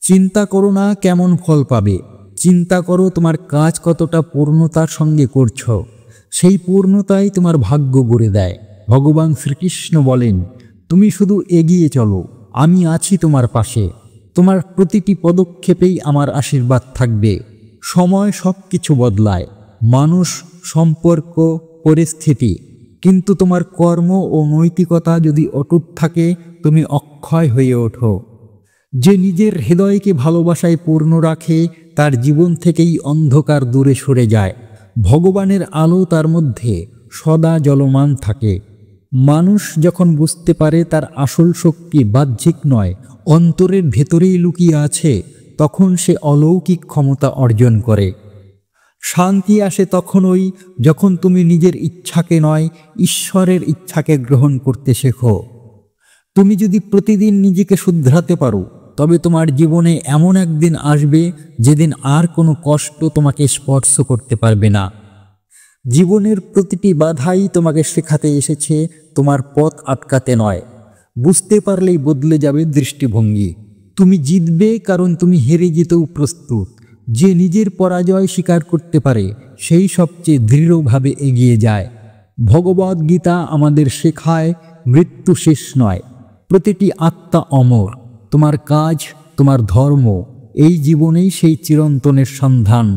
চিন্তা করো না কেমন ফল পাবে, চিন্তা করো তোমার কাজ কতটা পূর্ণতার সঙ্গে করছো। সেই পূর্ণতাই তোমার ভাগ্য গড়ে দেয়। ভগবান শ্রীকৃষ্ণ বলেন, তুমি শুধু এগিয়ে চলো, আমি আছি তোমার পাশে। তোমার প্রতিটি পদক্ষেপেই আমার আশীর্বাদ থাকবে। সময় সব কিছু বদলায়, মানুষ, সম্পর্ক, পরিস্থিতি, কিন্তু তোমার কর্ম ও নৈতিকতা যদি অটুট থাকে, তুমি অক্ষয় হয়ে ওঠো। যে নিজের হৃদয়কে ভালোবাসায় পূর্ণ রাখে, তার জীবন থেকেই অন্ধকার দূরে সরে যায়। ভগবানের আলো তার মধ্যে সদা জ্বলমান থাকে। মানুষ যখন বুঝতে পারে তার আসল শক্তি বাহ্যিক নয়, অন্তরের ভেতরেই লুকিয়ে আছে, তখন সে অলৌকিক ক্ষমতা অর্জন করে। শান্তি আসে তখনই যখন তুমি নিজের ইচ্ছাকে নয়, ঈশ্বরের ইচ্ছাকে গ্রহণ করতে শেখো। তুমি যদি প্রতিদিন নিজেকে শুধরাতে পারো, তবে তোমার জীবনে এমন একদিন আসবে যেদিন আর কোনো কষ্ট তোমাকে স্পর্শ করতে পারবে না। জীবনের প্রতিটি বাধাই তোমাকে শেখাতে এসেছে, তোমার পথ আটকাতে নয়। বুঝতে পারলেই বদলে যাবে দৃষ্টিভঙ্গি। তুমি জিতবে কারণ তুমি হেরে যেতেও প্রস্তুত। যে নিজের পরাজয় স্বীকার করতে পারে, সেই সবচেয়ে দৃঢ়ভাবে এগিয়ে যায়। ভগবদ্গীতা আমাদের শেখায়, মৃত্যু শেষ নয়, প্রতিটি আত্মা অমর। তোমার কাজ, তোমার ধর্ম, এই জীবনেই সেই চিরন্তনের সন্ধান।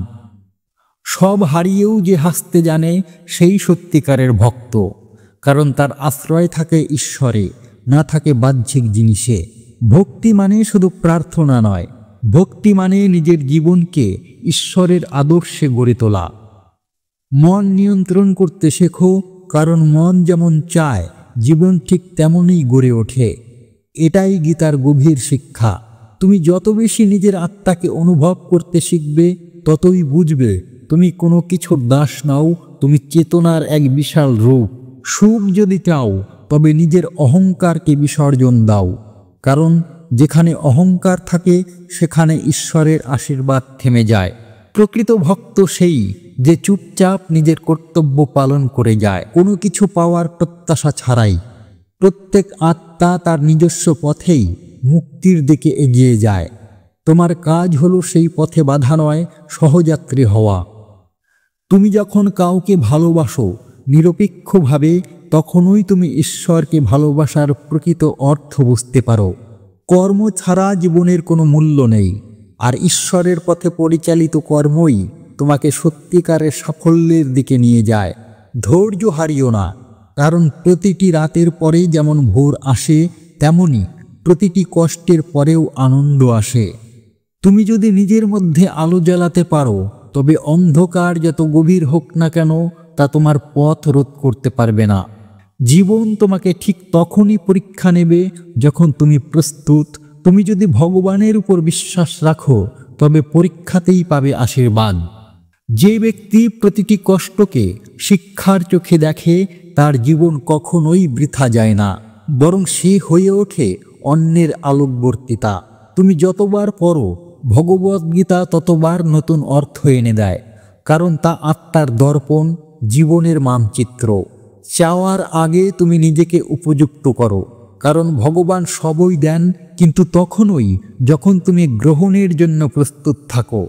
সব হারিয়েও যে হাসতে জানে, সেই সত্যিকারের ভক্ত, কারণ তার আশ্রয় থাকে ঈশ্বরে, না থাকে বাহ্যিক জিনিসে। ভক্তি মানে শুধু প্রার্থনা নয়, ভক্তি মানে নিজের জীবনকে ঈশ্বরের আদর্শে গড়ে তোলা। মন নিয়ন্ত্রণ করতে শেখো, কারণ মন যেমন চায়, জীবন ঠিক তেমনই গড়ে ওঠে। এটাই গীতার গভীর শিক্ষা। তুমি যত বেশি নিজের আত্মাকে অনুভব করতে শিখবে, ততই বুঝবে তুমি কোনো কিছুর দাস নাও, তুমি চেতনার এক বিশাল রূপ। সুখ যদি চাও, তবে নিজের অহংকারকে বিসর্জন দাও, কারণ যেখানে অহংকার থাকে, সেখানে ঈশ্বরের আশীর্বাদ থেমে যায়। প্রকৃত ভক্ত সেই যে চুপচাপ নিজের কর্তব্য পালন করে যায়, কোনো কিছু পাওয়ার প্রত্যাশা ছাড়াই। প্রত্যেক আত্মা তার নিজস্ব পথেই মুক্তির দিকে এগিয়ে যায়। তোমার কাজ হলো সেই পথে বাধা নয়, সহযাত্রী হওয়া। তুমি যখন কাউকে ভালোবাসো নিরপেক্ষভাবে, তখনই তুমি ঈশ্বরকে ভালোবাসার প্রকৃত অর্থ বুঝতে পারো। কর্ম ছাড়া জীবনের কোনো মূল্য নেই, আর ঈশ্বরের পথে পরিচালিত কর্মই তোমাকে সত্যিকারের সাফল্যের দিকে নিয়ে যায়। ধৈর্য হারিও না, কারণ প্রতিটি রাতের পরে যেমন ভোর আসে, তেমনি প্রতিটি কষ্টের পরেও আনন্দ আসে। তুমি যদি নিজের মধ্যে আলো জ্বালাতে পারো, তবে অন্ধকার যত গভীর হোক না কেন, তা তোমার পথ রোধ করতে পারবে না। জীবন তোমাকে ঠিক তখনই পরীক্ষা নেবে যখন তুমি প্রস্তুত। তুমি যদি ভগবানের উপর বিশ্বাস রাখো, তবে পরীক্ষাতেই পাবে আশীর্বাদ। যে ব্যক্তি প্রতিটি কষ্টকে শিক্ষার চোখে দেখে, তার জীবন কখনোই বৃথা যায় না, বরং সে হয়ে ওঠে অন্যের আলোকবর্তিতা। তুমি যতবার পড়ো ভগবদ্গীতা, ততবার নতুন অর্থ এনে দেয়, কারণ তা আত্মার দর্পণ, জীবনের মানচিত্র। চাওয়ার আগে তুমি নিজেকে উপযুক্ত করো, কারণ ভগবান সবই দেন, কিন্তু তখনই যখন তুমি গ্রহণের জন্য প্রস্তুত থাকো।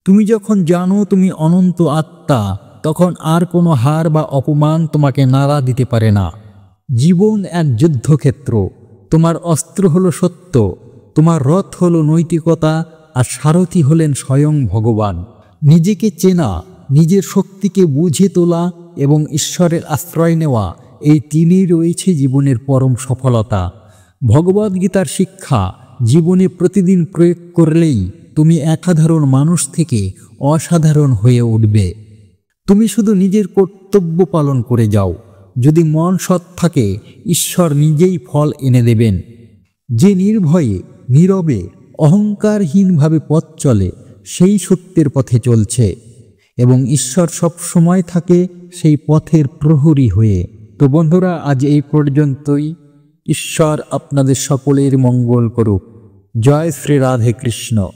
তুমি যখন জানো তুমি অনন্ত আত্মা, তখন আর কোনো হার বা অপমান তোমাকে নাড়া দিতে পারে না। জীবন এক যুদ্ধক্ষেত্র। তোমার অস্ত্র হলো সত্য, তোমার রথ হলো নৈতিকতা, আর সারথি হলেন স্বয়ং ভগবান। নিজেকে চেনা, নিজের শক্তিকে বুঝে তোলা এবং ঈশ্বরের আশ্রয় নেওয়া, এই তিনই রয়েছে জীবনের পরম সফলতা। ভগবদ্গীতার শিক্ষা জীবনে প্রতিদিন প্রয়োগ করলেই তুমি এক সাধারণ মানুষ থেকে অসাধারণ হয়ে উঠবে। তুমি শুধু নিজের কর্তব্য পালন করে যাও। যদি মন সৎ থাকে, ঈশ্বর নিজেই ফল এনে দেবেন। যে নির্ভয়ে, নীরবে, অহংকারহীনভাবে পথ চলে, সেই সত্যের পথে চলছে। এবং ঈশ্বর সব সময় থাকে সেই পথের প্রহরী হয়ে। তো বন্ধুরা, আজ এই পর্যন্তই। ঈশ্বর আপনাদের সকলের মঙ্গল করুক। জয় শ্রী রাধে কৃষ্ণ।